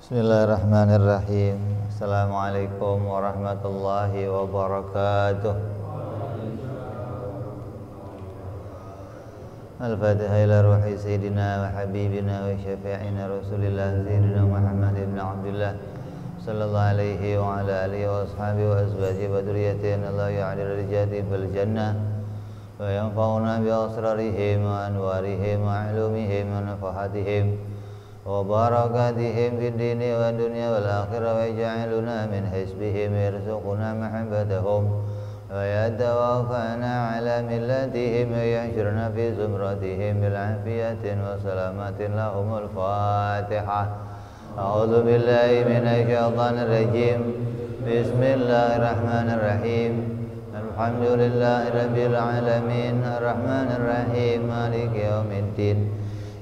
Bismillahirrahmanirrahim. Assalamualaikum warahmatullahi wabarakatuh. Al-Fatihah ila ruhi Sayyidina wa Habibina wa Syafi'ina Rasulillah Sayyidina Muhammad ibn Abdullah sallallahu alaihi wa ala alihi wa ashabihi wa azwajihi wa dhurriyyatihi Allah ya'adir rijati bil jannah wa yanfa'una bi asrarihim wa anwarihim wa ilumihim wa nafahatihim wa barakatihim fid dini wa dunya wal akhirah wa yaj'aluna min hisbihim yarzuquna mahabbatahum wa yatawaffana ala millatihim wa yahshurna fi zumratihim bil afiyatin wa salamatin lahumul fatihah. A'udzu billahi minasy syaithanir rajim. Bismillahirrahmanirrahim. Alhamdulillahi rabbil alamin arrahmanir rahim maliki yaumiddin.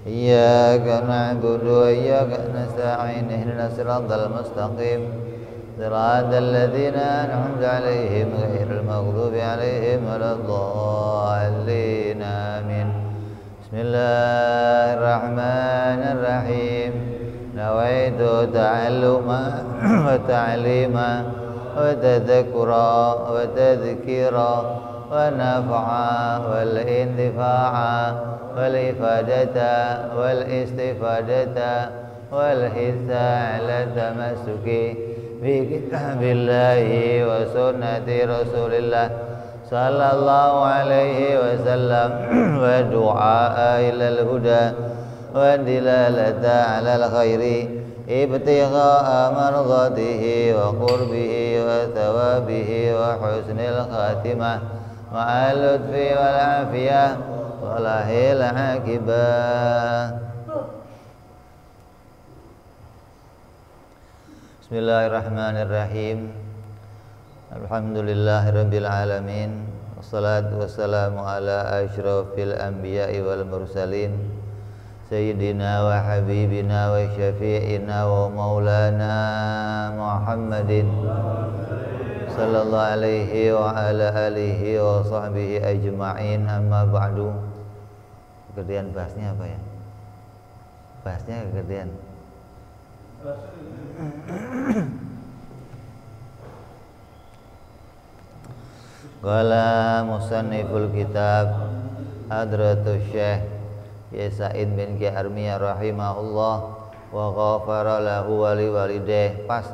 Iyyaka na'budu wa iyyaka nasta'in ihdinas siratal mustaqim siratal ladzina an'amta 'alaihim ghairil maghdubi 'alaihim waladdallin amin. Bismillahirrahmanirrahim. Nawaitu ta'alluma wa ta'lima wa tadhakkura wa tadhkira wa naf'a wal intifa'a wal ifadata wal istifadata wal hissa ala tamassuki bi kitabillahi wa sunnati rasulillah sallallahu alaihi wasallam wa du'a ilal huda wa dilalata ala al khairi ibtigha'a mardatihi wa qurbihi wa thawabihi wa husnil khatimah ma'al lutfi wal afiyah walahil akibah. Bismillahirrahmanirrahim. Alhamdulillahirabbil alamin. Wassalatu wassalamu ala asyrafil anbiya'i wal mursalin sayyidina wa habibina wa syafi'ina wa maulana Muhammadin sallallahu alaihi wa ala alihi wa sahbihi ajma'in. Amma ba'du. Kegedean bahasnya apa ya? Bahasnya kegedean. Qala musanniful kitab Hadratus Syekh Ya Sa'id bin Ki Armiyah rahimahullah wa ghafara lahu wa liwalidayh pas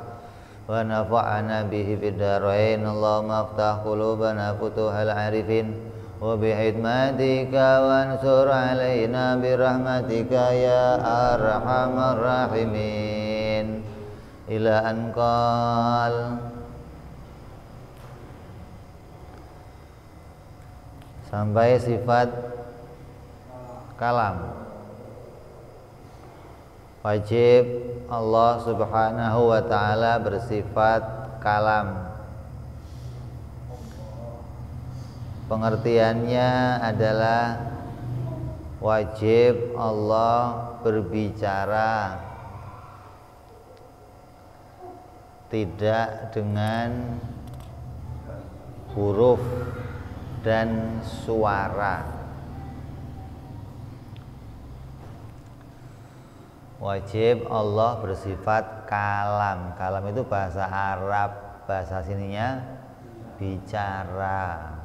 wa nafa'ana bihi fid dharain. Allahumma aftah qulubana futuhal arifin wa bihidmatika wansur alaina birahmatika ya arhamar rahimin. Ila anqal sampai sifat kalam. Wajib Allah subhanahu wa ta'ala bersifat kalam. Pengertiannya adalah wajib Allah berbicara tidak dengan huruf dan suara. Wajib Allah bersifat kalam. Kalam itu bahasa Arab, bahasa sininya bicara.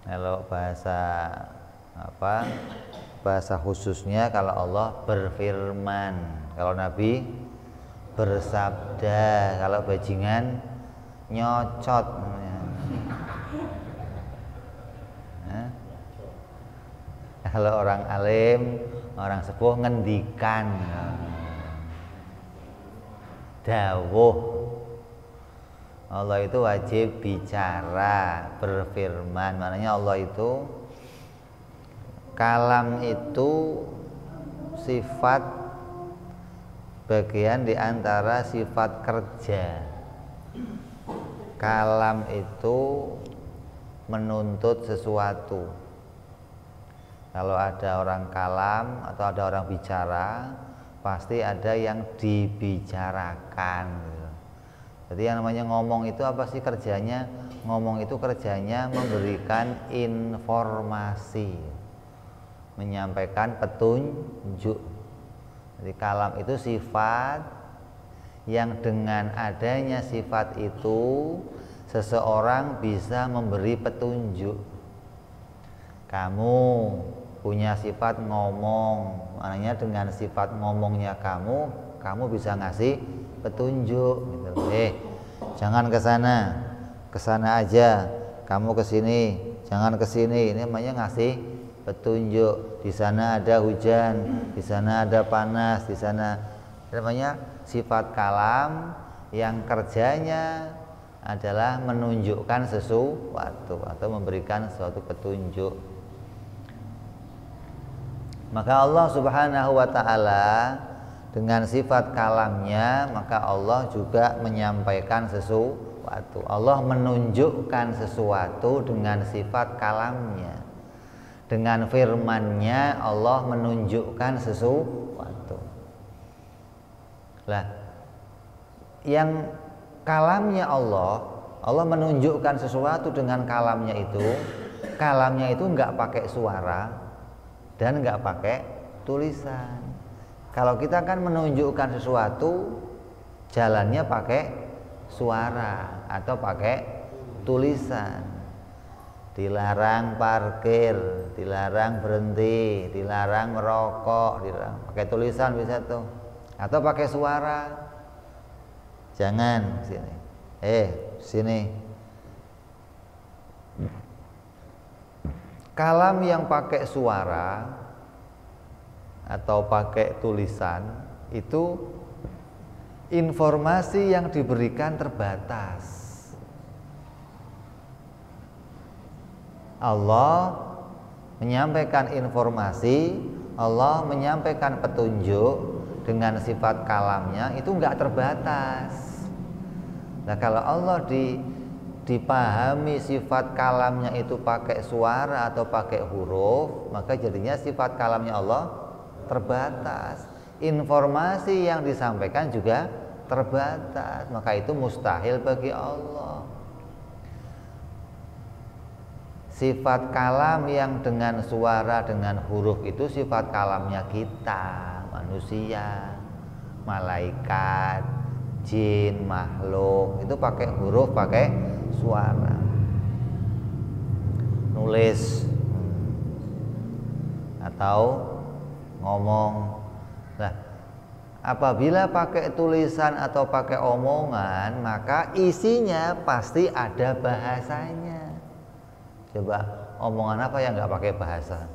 Kalau bahasa apa? Bahasa khususnya kalau Allah berfirman, kalau Nabi bersabda, kalau bajingan nyocot namanya. Kalau orang alim, orang sepuh ngendikan, dawuh. Allah itu wajib bicara, berfirman. Maknanya Allah itu kalam itu sifat bagian di antara sifat kerja. Kalam itu menuntut sesuatu. Kalau ada orang kalam atau ada orang bicara, pasti ada yang dibicarakan. Jadi yang namanya ngomong itu apa sih kerjanya? Ngomong itu kerjanya memberikan informasi, menyampaikan petunjuk. Jadi kalam itu sifat yang dengan adanya sifat itu seseorang bisa memberi petunjuk. Kamu punya sifat ngomong, maknanya dengan sifat ngomongnya kamu bisa ngasih petunjuk gitu. Jangan ke sana aja, kamu ke sini, jangan ke sini. Ini namanya ngasih petunjuk. Di sana ada hujan, di sana ada panas, di sana. Namanya sifat kalam yang kerjanya adalah menunjukkan sesuatu atau memberikan suatu petunjuk. Maka Allah Subhanahu wa ta'ala dengan sifat kalamnya, maka Allah juga menyampaikan sesuatu. Allah menunjukkan sesuatu dengan sifat kalamnya. Dengan firman-Nya Allah menunjukkan sesuatu. Lah, yang kalamnya Allah menunjukkan sesuatu dengan kalamnya itu enggak pakai suara dan enggak pakai tulisan. Kalau kita kan menunjukkan sesuatu jalannya pakai suara atau pakai tulisan. Dilarang parkir, dilarang berhenti, dilarang merokok, dilarang pakai tulisan bisa tuh. Atau pakai suara. Jangan sini. Sini. Kalam yang pakai suara atau pakai tulisan itu informasi yang diberikan terbatas. Allah menyampaikan informasi, Allah menyampaikan petunjuk dengan sifat kalamnya itu enggak terbatas. Nah, kalau Allah dipahami sifat kalamnya itu pakai suara atau pakai huruf, maka jadinya sifat kalamnya Allah terbatas. Informasi yang disampaikan juga terbatas, maka itu mustahil bagi Allah. Sifat kalam yang dengan suara, dengan huruf itu sifat kalamnya kita, manusia, malaikat, jin, makhluk. Itu pakai huruf, pakai suara. Nulis atau ngomong. Nah, apabila pakai tulisan atau pakai omongan, maka isinya pasti ada bahasanya. Coba omongan apa yang nggak pakai bahasa?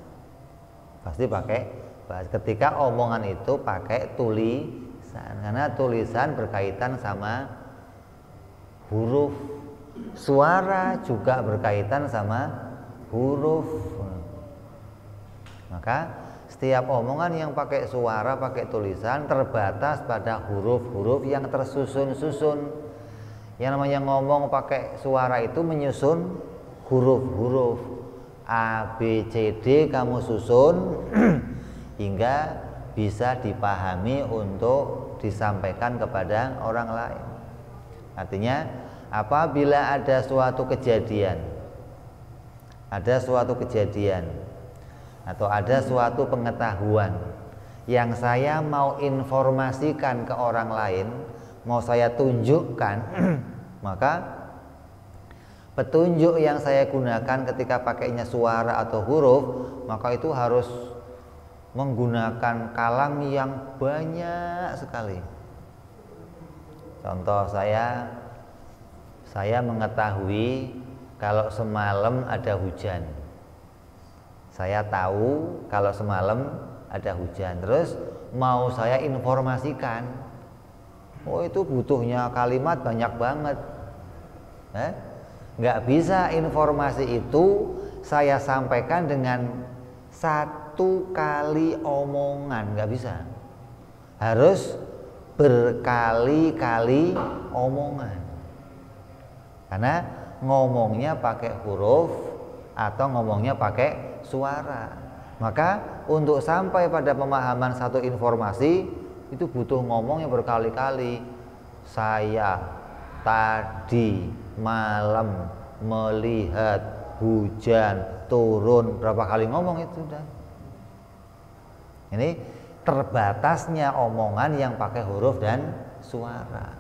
Pasti pakai bahasa. Ketika omongan itu pakai tulisan, karena tulisan berkaitan sama huruf. Suara juga berkaitan sama huruf. Maka setiap omongan yang pakai suara, pakai tulisan terbatas pada huruf-huruf yang tersusun-susun. Yang namanya ngomong pakai suara itu menyusun huruf-huruf A, B, C, D kamu susun hingga bisa dipahami untuk disampaikan kepada orang lain. Artinya apabila ada suatu kejadian atau ada suatu pengetahuan yang saya mau informasikan ke orang lain, mau saya tunjukkan, maka petunjuk yang saya gunakan ketika pakainya suara atau huruf, maka itu harus menggunakan kalam yang banyak sekali. Contoh saya mengetahui kalau semalam ada hujan. Saya tahu kalau semalam ada hujan. Terus mau saya informasikan, oh itu butuhnya kalimat banyak banget. Nggak bisa informasi itu saya sampaikan dengan satu kali omongan, nggak bisa. Harus berkali-kali omongan. Karena ngomongnya pakai huruf atau ngomongnya pakai suara. Maka untuk sampai pada pemahaman satu informasi itu butuh ngomongnya berkali-kali. Saya tadi malam melihat hujan turun, berapa kali ngomong itu udah. Ini terbatasnya omongan yang pakai huruf dan suara.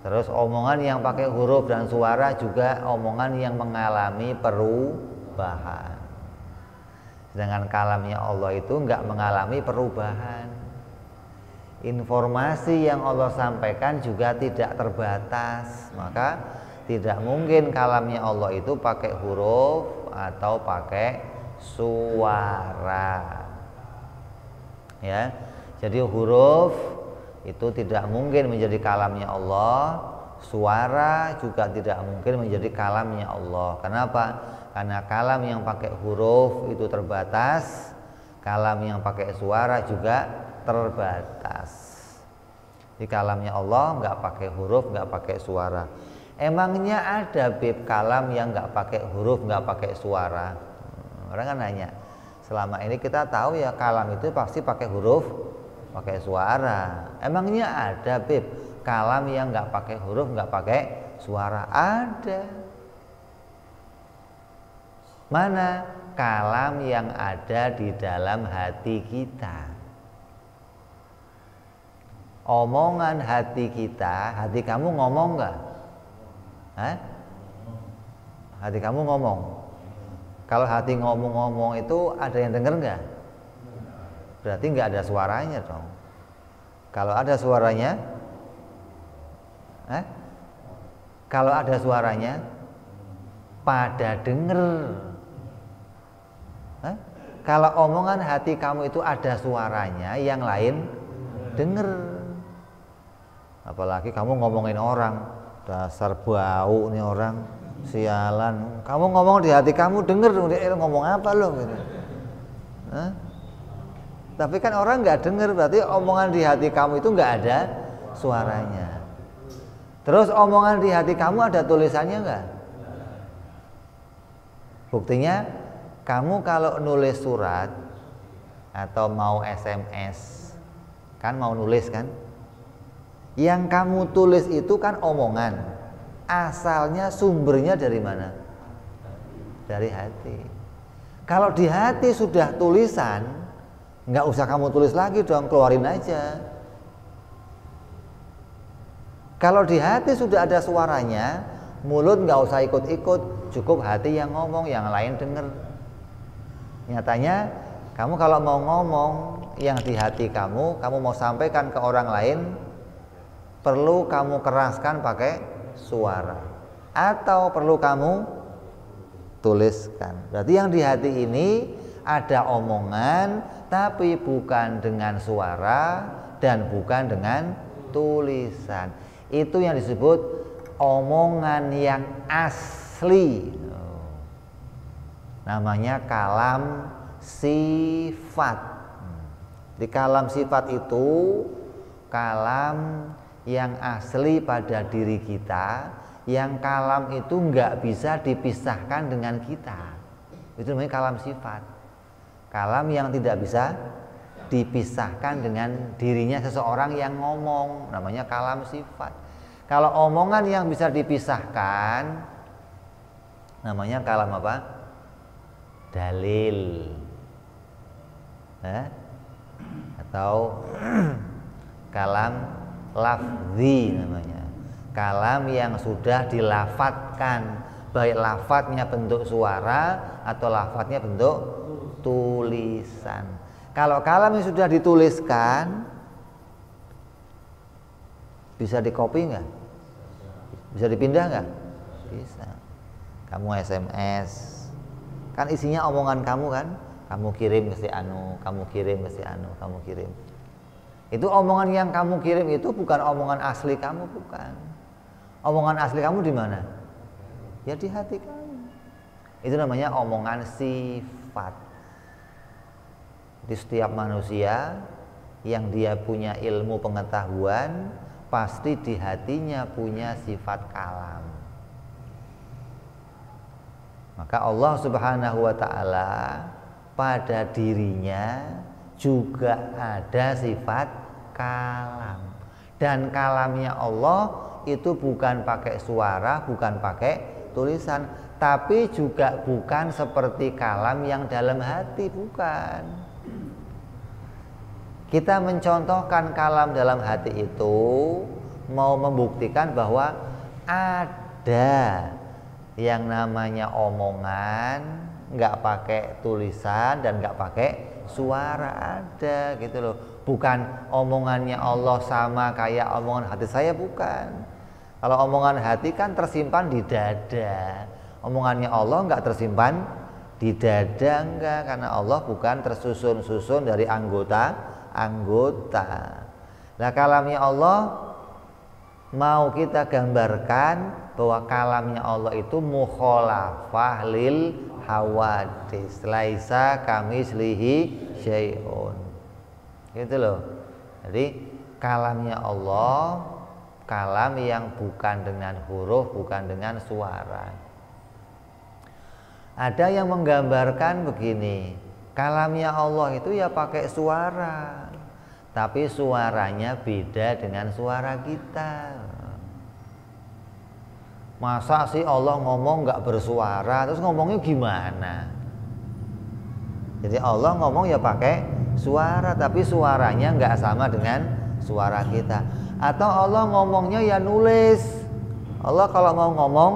Terus omongan yang pakai huruf dan suara juga omongan yang mengalami perubahan. Sedangkan kalamnya Allah itu enggak mengalami perubahan. Informasi yang Allah sampaikan juga tidak terbatas. Maka tidak mungkin kalamnya Allah itu pakai huruf atau pakai suara. Ya, jadi huruf itu tidak mungkin menjadi kalamnya Allah, suara juga tidak mungkin menjadi kalamnya Allah. Kenapa? Karena kalam yang pakai huruf itu terbatas, kalam yang pakai suara juga terbatas. Di kalamnya Allah nggak pakai huruf, nggak pakai suara. Emangnya ada bib kalam yang nggak pakai huruf, nggak pakai suara? Orang kan nanya. Selama ini kita tahu ya kalam itu pasti pakai huruf, pakai suara. Emangnya ada bib kalam yang nggak pakai huruf, nggak pakai suara? Ada. Mana kalam yang ada di dalam hati kita? Omongan hati kita, hati kamu ngomong nggak? Hah? Hati kamu ngomong. Kalau hati ngomong-ngomong itu ada yang denger nggak? Berarti nggak ada suaranya dong. Kalau ada suaranya, kalau ada suaranya, pada denger. Kalau omongan hati kamu itu ada suaranya, yang lain denger. Apalagi kamu ngomongin orang, dasar bau nih orang. Sialan, kamu ngomong di hati kamu denger dia ngomong apa lo gitu. Tapi kan orang nggak denger, berarti omongan di hati kamu itu nggak ada suaranya. Terus omongan di hati kamu ada tulisannya nggak? Buktinya kamu kalau nulis surat atau mau SMS kan mau nulis kan, yang kamu tulis itu kan omongan. Asalnya sumbernya dari mana? Dari hati. Kalau di hati sudah tulisan, nggak usah kamu tulis lagi dong, keluarin aja. Kalau di hati sudah ada suaranya, mulut nggak usah ikut-ikut, cukup hati yang ngomong, yang lain denger. Nyatanya, kamu kalau mau ngomong yang di hati kamu mau sampaikan ke orang lain, perlu kamu keraskan pakai suara atau perlu kamu tuliskan. Berarti yang di hati ini ada omongan tapi bukan dengan suara dan bukan dengan tulisan. Itu yang disebut omongan yang asli. Namanya kalam sifat. Di kalam sifat itu kalam yang asli pada diri kita, yang kalam itu nggak bisa dipisahkan dengan kita. Itu namanya kalam sifat. Kalam yang tidak bisa dipisahkan dengan dirinya seseorang yang ngomong, namanya kalam sifat. Kalau omongan yang bisa dipisahkan, namanya kalam apa? Dalil. Atau kalam lafzi namanya. Kalam yang sudah dilafatkan, baik lafadznya bentuk suara atau lafadznya bentuk tulisan. Kalau kalam yang sudah dituliskan, bisa dikopi nggak? Bisa dipindah nggak? Bisa. Kamu SMS, kan isinya omongan kamu kan? Kamu kirim ke si anu, kamu kirim ke si anu, kamu kirim. Itu omongan yang kamu kirim itu bukan omongan asli kamu, bukan. Omongan asli kamu di mana? Ya di hati kamu. Itu namanya omongan sifat. Di setiap manusia yang dia punya ilmu pengetahuan, pasti di hatinya punya sifat kalam. Maka Allah Subhanahu wa ta'ala pada dirinya juga ada sifat kalam. Dan kalamnya Allah itu bukan pakai suara, bukan pakai tulisan, tapi juga bukan seperti kalam yang dalam hati, bukan. Kita mencontohkan kalam dalam hati itu mau membuktikan bahwa ada yang namanya omongan nggak pakai tulisan dan nggak pakai suara, ada gitu loh. Bukan omongannya Allah sama kayak omongan hati saya, bukan. Kalau omongan hati kan tersimpan di dada, omongannya Allah nggak tersimpan di dada, enggak, karena Allah bukan tersusun-susun dari anggota. Nah, kalamnya Allah mau kita gambarkan bahwa kalamnya Allah itu mukhalafah lil hawadis, laisa kamislihi syai'un, gitu loh. Jadi kalamnya Allah kalam yang bukan dengan huruf, bukan dengan suara. Ada yang menggambarkan begini, kalamnya Allah itu ya pakai suara, tapi suaranya beda dengan suara kita. Masa sih Allah ngomong nggak bersuara, terus ngomongnya gimana? Jadi Allah ngomong ya pakai suara, tapi suaranya nggak sama dengan suara kita. Atau Allah ngomongnya ya nulis. Allah kalau mau ngomong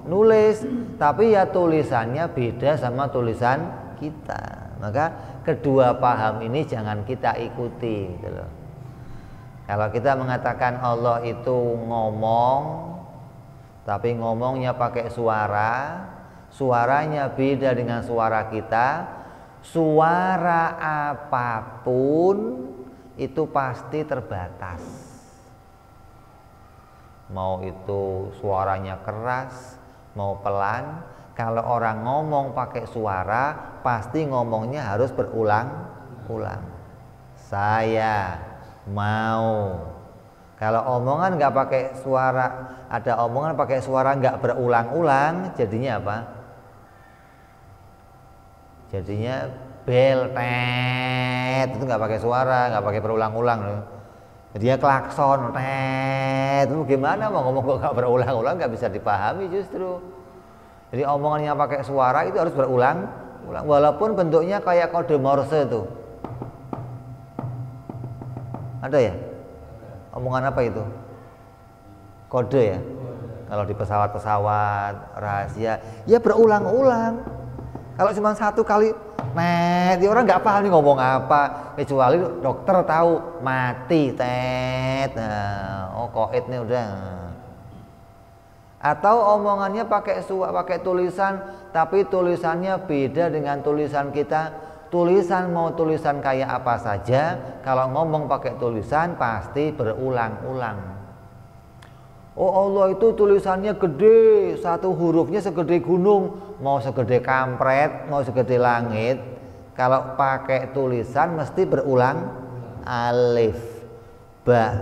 nulis, tapi ya tulisannya beda sama tulisan kita. Maka kedua paham ini jangan kita ikuti gitu loh. Kalau kita mengatakan Allah itu ngomong tapi ngomongnya pakai suara, suaranya beda dengan suara kita, suara apapun itu pasti terbatas. Mau itu suaranya keras, mau pelan, kalau orang ngomong pakai suara pasti ngomongnya harus berulang-ulang. Saya mau. Kalau omongan nggak pakai suara, ada omongan pakai suara nggak berulang-ulang, jadinya apa? Jadinya bel tet, itu nggak pakai suara, nggak pakai berulang-ulang. Jadinya klakson tet, itu gimana mau ngomong kok nggak berulang-ulang, nggak bisa dipahami justru. Jadi omongan yang pakai suara itu harus berulang-ulang, walaupun bentuknya kayak kode Morse tuh. Ada ya? Omongan apa itu? Kode ya? Kalau di pesawat-pesawat rahasia, ya berulang-ulang. Kalau cuma satu kali, dia orang nggak paham nih ngomong apa. Kecuali dokter tahu mati, tet. Nah, oh koid nih udah. Atau omongannya pakai tulisan, tapi tulisannya beda dengan tulisan kita. Tulisan mau tulisan kayak apa saja, kalau ngomong pakai tulisan pasti berulang-ulang. Oh Allah itu tulisannya gede, satu hurufnya segede gunung, mau segede kampret, mau segede langit. Kalau pakai tulisan mesti berulang, alif, ba,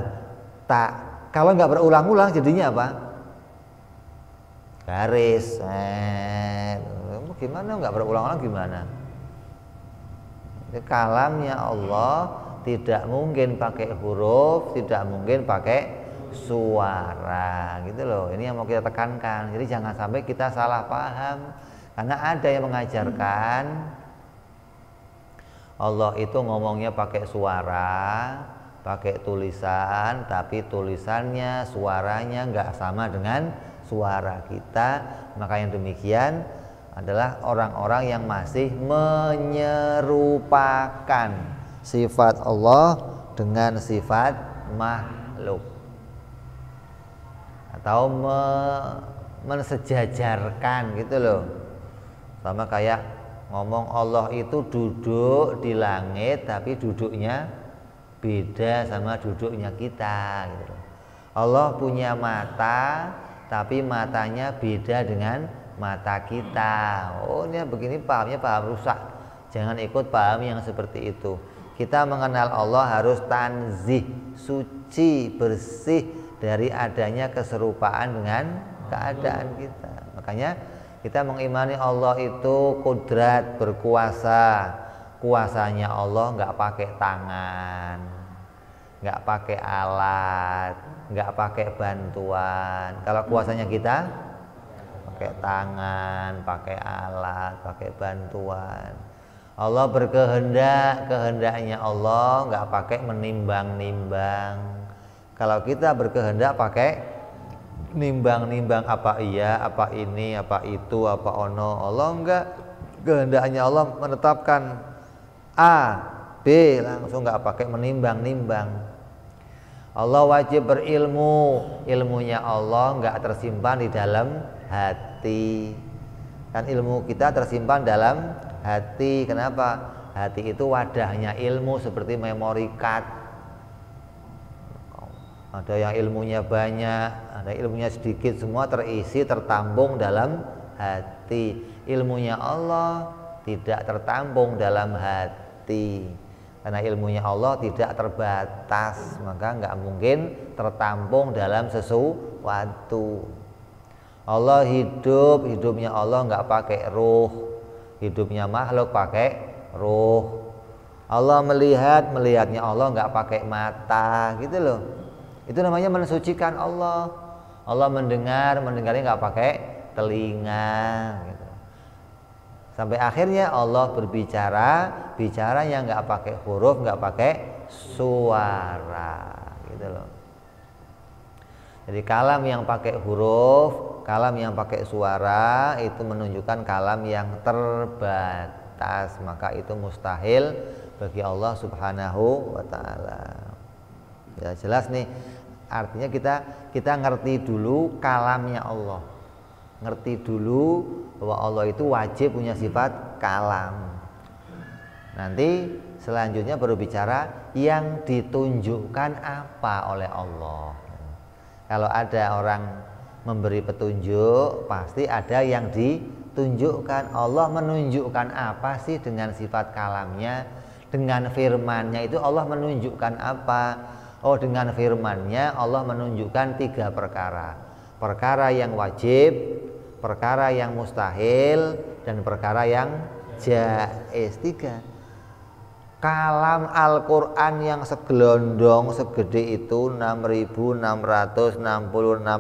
ta. Kalau nggak berulang-ulang jadinya apa? Garis. Gimana nggak berulang-ulang gimana? Kalamnya Allah tidak mungkin pakai huruf, tidak mungkin pakai suara, gitu loh. Ini yang mau kita tekankan. Jadi jangan sampai kita salah paham, karena ada yang mengajarkan Allah itu ngomongnya pakai suara, pakai tulisan, tapi tulisannya, suaranya nggak sama dengan suara kita. Maka yang demikian adalah orang-orang yang masih menyerupakan sifat Allah dengan sifat makhluk, atau mensejajarkan gitu loh. Sama kayak ngomong Allah itu duduk di langit tapi duduknya beda sama duduknya kita gitu loh. Allah punya mata tapi matanya beda dengan mata kita. Oh ini begini pahamnya, paham rusak. Jangan ikut paham yang seperti itu. Kita mengenal Allah harus tanzih, suci, bersih dari adanya keserupaan dengan keadaan kita. Makanya kita mengimani Allah itu kudrat, berkuasa. Kuasanya Allah nggak pakai tangan, nggak pakai alat, nggak pakai bantuan. Kalau kuasanya kita pakai tangan, pakai alat, pakai bantuan. Allah berkehendak, kehendaknya Allah nggak pakai menimbang-nimbang. Kalau kita berkehendak pakai nimbang-nimbang, apa iya, apa ini, apa itu, apa ono. Allah enggak, kehendaknya Allah menetapkan A, B, langsung nggak pakai menimbang-nimbang. Allah wajib berilmu, ilmunya Allah nggak tersimpan di dalam hati. Kan ilmu kita tersimpan dalam hati. Kenapa? Hati itu wadahnya ilmu, seperti memory card. Ada yang ilmunya banyak, ada ilmunya sedikit, semua terisi, tertampung dalam hati. Ilmunya Allah tidak tertampung dalam hati, karena ilmunya Allah tidak terbatas, maka nggak mungkin tertampung dalam sesuatu. Allah hidup, hidupnya Allah nggak pakai ruh, hidupnya makhluk pakai ruh. Allah melihat, melihatnya Allah nggak pakai mata, gitu loh. Itu namanya mensucikan Allah. Allah mendengar, mendengarnya nggak pakai telinga, gitu. Sampai akhirnya Allah berbicara, bicaranya nggak pakai huruf, nggak pakai suara, gitu loh. Jadi kalam yang pakai huruf, kalam yang pakai suara itu menunjukkan kalam yang terbatas, maka itu mustahil bagi Allah Subhanahu wa ta'ala. Ya jelas nih, artinya kita ngerti dulu kalamnya Allah. Ngerti dulu bahwa Allah itu wajib punya sifat kalam. Nanti selanjutnya baru bicara yang ditunjukkan apa oleh Allah. Kalau ada orang memberi petunjuk, pasti ada yang ditunjukkan. Allah menunjukkan apa sih dengan sifat kalamnya, dengan firmannya itu Allah menunjukkan apa? Oh, dengan firmannya Allah menunjukkan 3 perkara. Perkara yang wajib, perkara yang mustahil, dan perkara yang jaiz. 3. Kalam Al-Quran yang segelondong segede itu 6.666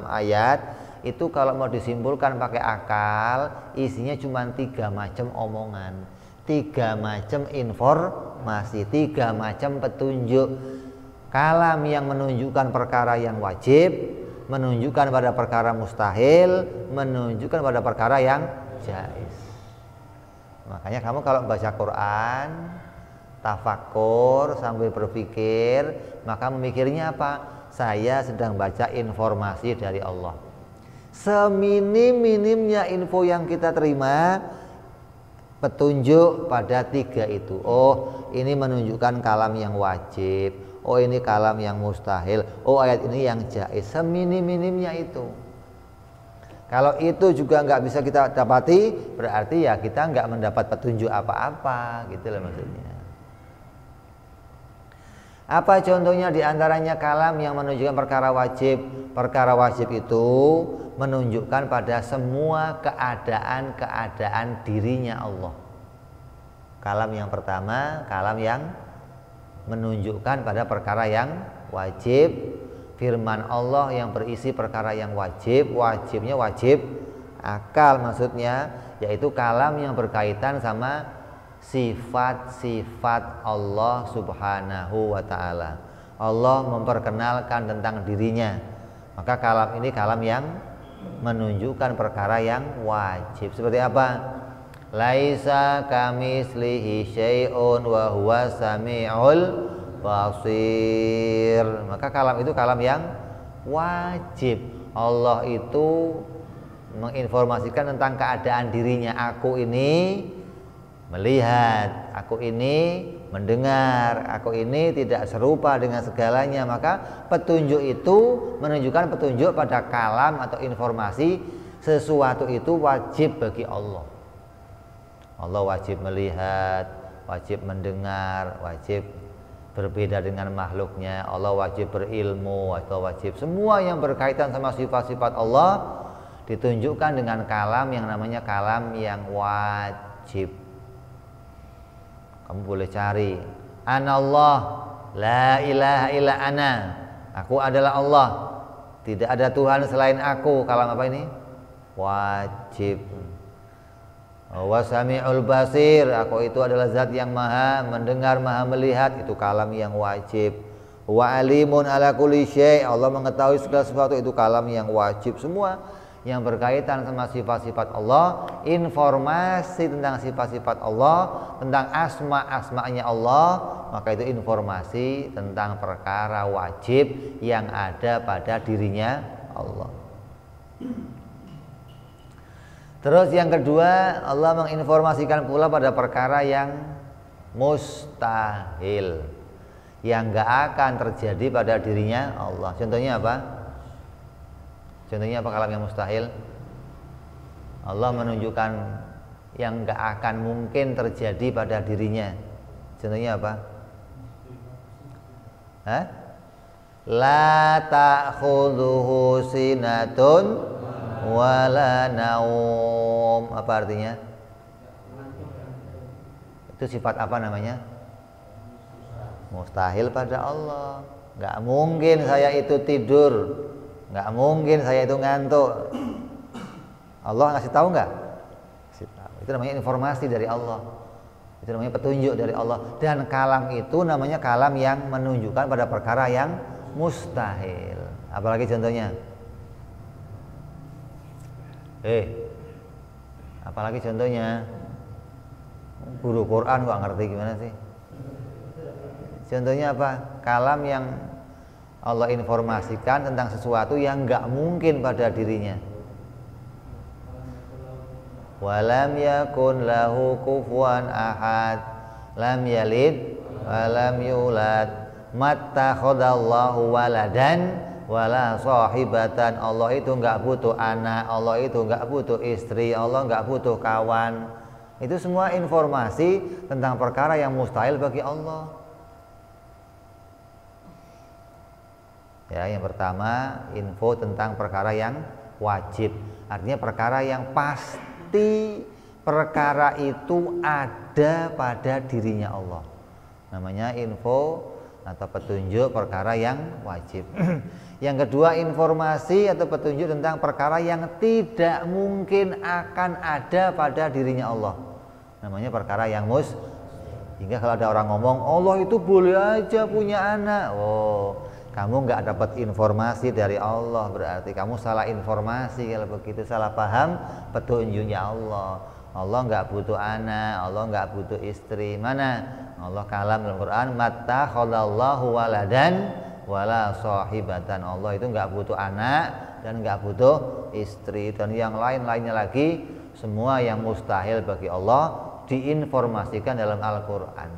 ayat, itu kalau mau disimpulkan pakai akal, isinya cuma 3 macam omongan, 3 macam informasi, 3 macam petunjuk. Kalam yang menunjukkan perkara yang wajib, menunjukkan pada perkara mustahil, menunjukkan pada perkara yang jaiz. Makanya kamu kalau baca Quran, tafakur sambil berpikir, maka memikirnya apa? Saya sedang baca informasi dari Allah. Seminim-minimnya info yang kita terima, petunjuk pada 3 itu. Oh, ini menunjukkan kalam yang wajib. Oh, ini kalam yang mustahil. Oh, ayat ini yang jaiz. Seminim-minimnya itu. Kalau itu juga nggak bisa kita dapati, berarti ya kita nggak mendapat petunjuk apa-apa, gitu loh maksudnya. Apa contohnya? Diantaranya kalam yang menunjukkan perkara wajib. Perkara wajib itu menunjukkan pada semua keadaan-keadaan dirinya Allah. Kalam yang pertama, kalam yang menunjukkan pada perkara yang wajib. Firman Allah yang berisi perkara yang wajib. Wajibnya wajib akal maksudnya, yaitu kalam yang berkaitan sama sifat-sifat Allah Subhanahu wa ta'ala. Allah memperkenalkan tentang dirinya, maka kalam ini kalam yang menunjukkan perkara yang wajib. Seperti apa? Laisa kamitslihi syai'un wa huwa samiul basir. Maka kalam itu kalam yang wajib. Allah itu menginformasikan tentang keadaan dirinya. Aku ini melihat, aku ini mendengar, aku ini tidak serupa dengan segalanya. Maka petunjuk itu menunjukkan petunjuk pada kalam atau informasi. Sesuatu itu wajib bagi Allah. Allah wajib melihat, wajib mendengar, wajib berbeda dengan makhluknya. Allah wajib berilmu atau wajib semua yang berkaitan sama sifat-sifat Allah ditunjukkan dengan kalam yang namanya kalam yang wajib. Kamu boleh cari, Anallah, la ilaha illa ana. Aku adalah Allah, tidak ada Tuhan selain aku. Kalam apa ini? Wajib. Wasami'ul basir, aku itu adalah zat yang maha mendengar, maha melihat, itu kalam yang wajib. Wa alimun ala kulli syai', Allah mengetahui segala sesuatu, itu kalam yang wajib. Semua yang berkaitan sama sifat-sifat Allah, informasi tentang sifat-sifat Allah, tentang asma-asma'nya Allah, maka itu informasi tentang perkara wajib yang ada pada dirinya Allah. Terus yang kedua, Allah menginformasikan pula pada perkara yang mustahil, yang gak akan terjadi pada dirinya Allah. Contohnya apa? Contohnya apa kalam yang mustahil? Allah menunjukkan yang gak akan mungkin terjadi pada dirinya. Contohnya apa? Hah? La ta'khudhuhu sinatun wala naum. Apa artinya? Itu sifat apa namanya? Mustahil pada Allah. Gak mungkin saya itu tidur, gak mungkin saya itu ngantuk. Allah ngasih tahu nggak? Ngasih tahu. Itu namanya informasi dari Allah. Itu namanya petunjuk dari Allah. Dan kalam itu namanya kalam yang menunjukkan pada perkara yang mustahil. Apalagi contohnya? Apalagi contohnya? Guru Quran kok ngerti gimana sih? Contohnya apa? Kalam yang Allah informasikan tentang sesuatu yang nggak mungkin pada dirinya. Walam yakun lahu kufuwan ahad, lam yalid walam yulad, mattakhadallahu waladan wala sahibatan. Allah itu nggak butuh anak, Allah itu nggak butuh istri, Allah nggak butuh kawan. Itu semua informasi tentang perkara yang mustahil bagi Allah. Ya, yang pertama info tentang perkara yang wajib, artinya perkara yang pasti, perkara itu ada pada dirinya Allah. Namanya info atau petunjuk perkara yang wajib. Yang kedua, informasi atau petunjuk tentang perkara yang tidak mungkin akan ada pada dirinya Allah. Namanya perkara yang hingga kalau ada orang ngomong Allah itu boleh aja punya anak, kamu nggak dapat informasi dari Allah, berarti kamu salah informasi. Kalau begitu salah paham petunjuknya Allah. Allah nggak butuh anak, Allah nggak butuh istri. Mana? Allah kalam dalam Quran, mattakhadallahu waladan wala sahibatan. Allah itu nggak butuh anak dan nggak butuh istri, dan yang lain-lainnya lagi, semua yang mustahil bagi Allah diinformasikan dalam Al-Quran.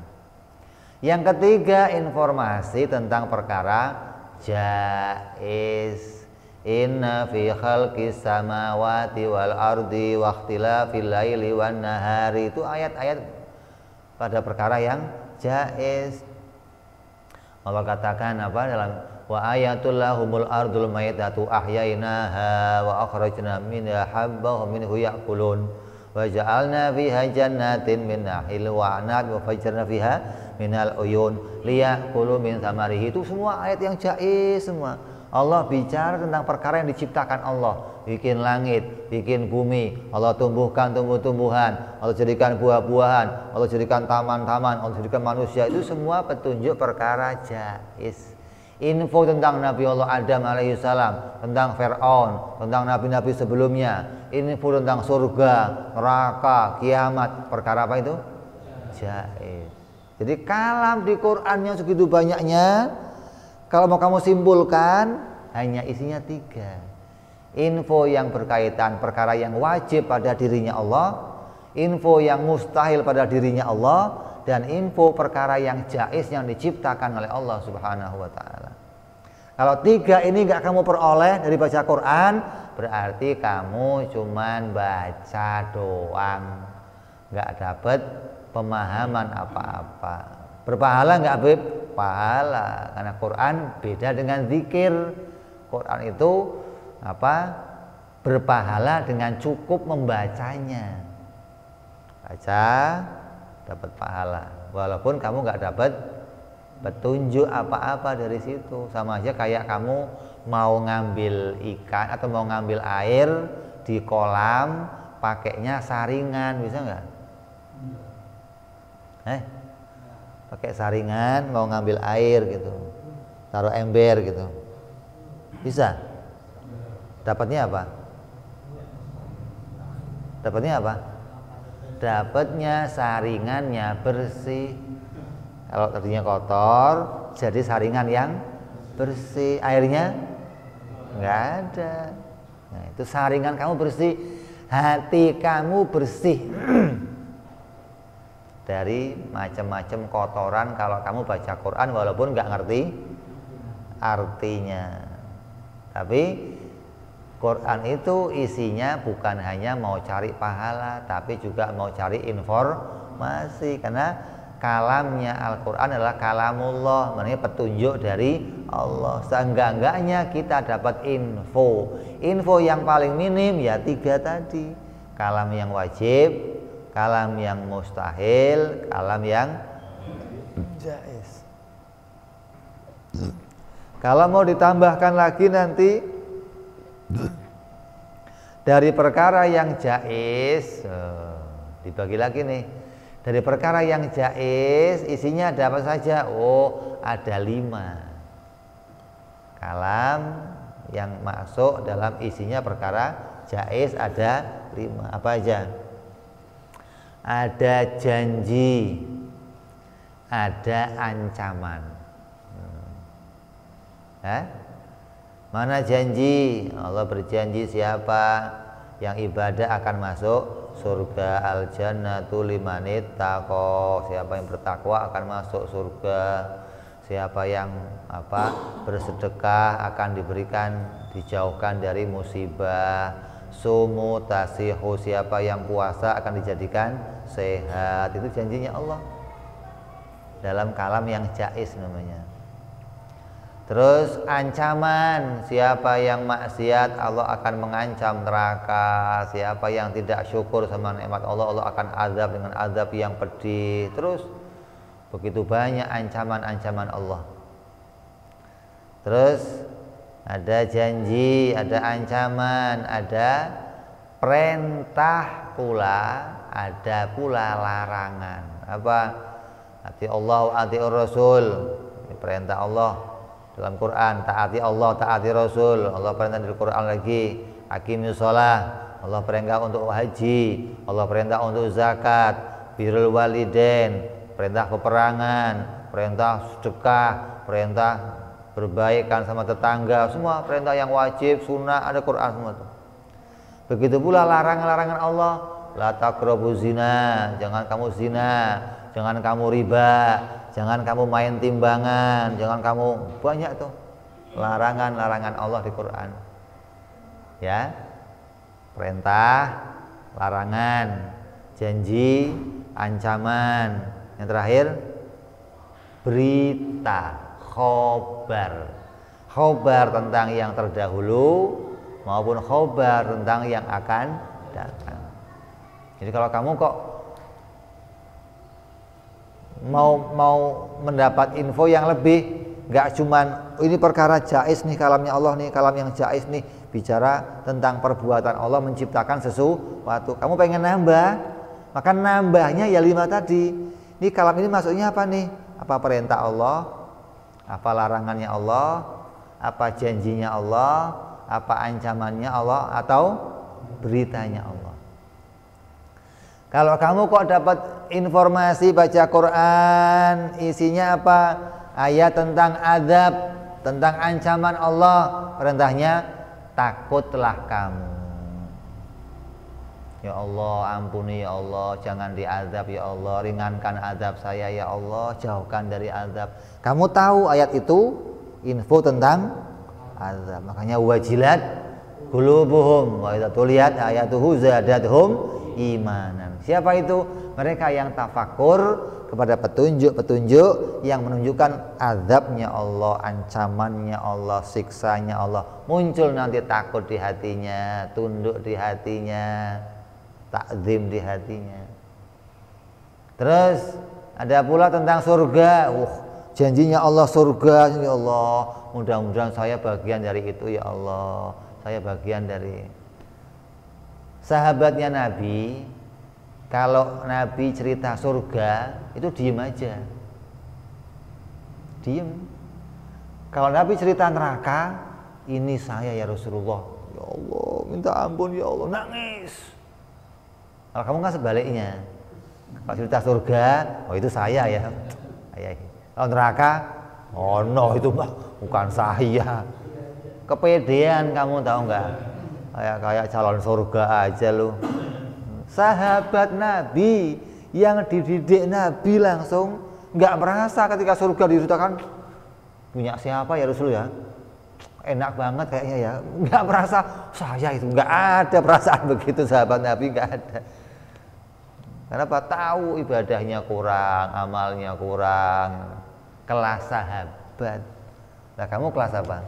Yang ketiga, informasi tentang perkara jaiz. Inna fi khalqis samawati wal ardi wa ikhtilafil laili wan nahari. Itu ayat-ayat pada perkara yang jaiz. Allah katakan apa dalam wa ayatul lahumul ardul maitatu ahyainaha wa akhrajna minha habba wa minhu ya'kulun wa ja'alna fiha jannatin min nakhil wa anab wa fajjarna fiha minal uyun liya'kulu min thamarihi. Itu semua ayat yang jaiz semua. Allah bicara tentang perkara yang diciptakan Allah, bikin langit, bikin bumi, Allah tumbuhkan tumbuh-tumbuhan, Allah jadikan buah-buahan, Allah jadikan taman-taman, Allah jadikan manusia. Itu semua petunjuk perkara jaiz. Info tentang Nabi Allah Adam alaihissalam, tentang Fir'aun, tentang nabi-nabi sebelumnya, info tentang surga, neraka, kiamat, perkara apa itu? Jaiz. Jadi kalam di Quran yang segitu banyaknya, kalau mau kamu simpulkan, hanya isinya 3. Info yang berkaitan perkara yang wajib pada dirinya Allah, info yang mustahil pada dirinya Allah, dan info perkara yang jaiz yang diciptakan oleh Allah Subhanahu wa ta'ala. Kalau 3 ini gak kamu peroleh dari baca Quran, berarti kamu cuman baca doang, gak dapat pemahaman apa-apa. Berpahala nggak, Beb? Pahala, karena Quran beda dengan zikir. Quran itu berpahala dengan cukup membacanya. Baca dapat pahala, walaupun kamu nggak dapat petunjuk apa-apa dari situ. Sama aja kayak kamu mau ngambil ikan atau mau ngambil air di kolam, pakainya saringan, bisa nggak? Pakai saringan mau ngambil air gitu, taruh ember gitu, bisa? Dapatnya apa? Dapatnya saringannya bersih. Kalau tadinya kotor, jadi saringan yang bersih, airnya nggak ada. Nah, itu saringan kamu bersih, hati kamu bersih dari macam-macam kotoran kalau kamu baca Quran walaupun nggak ngerti artinya. Tapi Quran itu isinya bukan hanya mau cari pahala, tapi juga mau cari informasi, karena kalamnya Al-Quran adalah kalamullah, maknanya petunjuk dari Allah. Seenggak-enggaknya kita dapat info yang paling minim ya 3 tadi: kalam yang wajib, kalam yang mustahil, kalam yang jaiz. Kalau mau ditambahkan lagi nanti dari perkara yang jaiz, dibagi lagi nih. Dari perkara yang jaiz isinya ada apa saja? Ada 5 kalam yang masuk dalam isinya perkara jaiz, ada 5. Apa aja? Ada janji, ada ancaman. Mana janji? Allah berjanji siapa yang ibadah akan masuk surga, al-jannatu limanittaqo, siapa yang bertakwa akan masuk surga, siapa yang bersedekah akan diberikan, dijauhkan dari musibah, sumu tasihu, siapa yang puasa akan dijadikan sehat. Itu janjinya Allah dalam kalam yang jaiz namanya. Terus ancaman, siapa yang maksiat Allah akan mengancam neraka, siapa yang tidak syukur sama nikmat Allah, Allah akan azab dengan azab yang pedih. Terus begitu banyak ancaman-ancaman Allah. Terus ada janji, ada ancaman, ada perintah pula, ada pula larangan. Apa? Ati Allah, ati Rasul. Ini perintah Allah dalam Quran, taati Allah, taati Rasul. Allah perintah di Quran lagi, aqimis shalah. Allah perintah untuk haji, Allah perintah untuk zakat, birrul walidain, perintah peperangan, perintah sedekah, perintah berbaikan sama tetangga, semua perintah yang wajib, sunnah, ada Quran semua itu. Begitu pula larangan-larangan Allah, la taqrabuz zina, jangan kamu zina, jangan kamu riba, jangan kamu main timbangan, jangan kamu, banyak tuh larangan-larangan Allah di Quran. Ya, perintah, larangan, janji, ancaman. Yang terakhir berita, khobar. Khobar tentang yang terdahulu maupun khobar tentang yang akan datang. Jadi kalau kamu kok mau mendapat info yang lebih, nggak cuman ini perkara jaiz nih, kalamnya Allah nih, kalam yang jaiz nih, bicara tentang perbuatan Allah menciptakan sesuatu, kamu pengen nambah, maka nambahnya ya 5 tadi. Ini kalam ini maksudnya apa nih? Apa perintah Allah, apa larangannya Allah, apa janjinya Allah, apa ancamannya Allah, atau beritanya Allah. Kalau kamu kok dapat informasi baca Quran isinya apa? Ayat tentang azab, tentang ancaman Allah, perintahnya takutlah kamu. Ya Allah, ampuni ya Allah, jangan diazab ya Allah, ringankan azab saya ya Allah, jauhkan dari azab. Kamu tahu ayat itu info tentang azab, makanya wajilat qulubuhum wa idza tuliyat ayatuhu zadatuhum imanan. Siapa itu? Mereka yang tafakur kepada petunjuk-petunjuk yang menunjukkan azabnya Allah, ancamannya Allah, siksanya Allah. Muncul nanti takut di hatinya, tunduk di hatinya, takzim di hatinya. Terus ada pula tentang surga. Janjinya Allah surga, ya Allah, mudah-mudahan saya bagian dari itu ya Allah. Saya bagian dari Sahabatnya Nabi, kalau Nabi cerita surga itu diem aja, diem. Kalau Nabi cerita neraka, ini saya ya Rasulullah, ya Allah minta ampun ya Allah, nangis. Kalau kamu kan sebaliknya, kalau cerita surga, oh itu saya ya. Kalau neraka, oh no itu mah bukan saya. Kepedean kamu tahu nggak? Kayak calon surga aja lu. Sahabat Nabi yang dididik Nabi langsung nggak merasa ketika surga diceritakan punya siapa ya Rasul ya, enak banget kayaknya ya, nggak merasa saya itu, nggak ada perasaan begitu sahabat Nabi, nggak ada. Kenapa? Tahu ibadahnya kurang, amalnya kurang, kelas sahabat. Nah kamu kelas apa?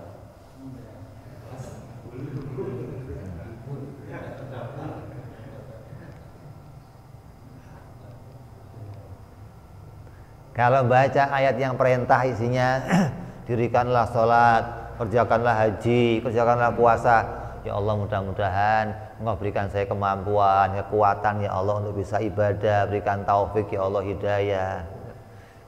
Kalau baca ayat yang perintah isinya dirikanlah sholat, kerjakanlah haji, kerjakanlah puasa, ya Allah mudah-mudahan Engkau berikan saya kemampuan, kekuatan ya Allah untuk bisa ibadah, berikan taufik ya Allah, hidayah.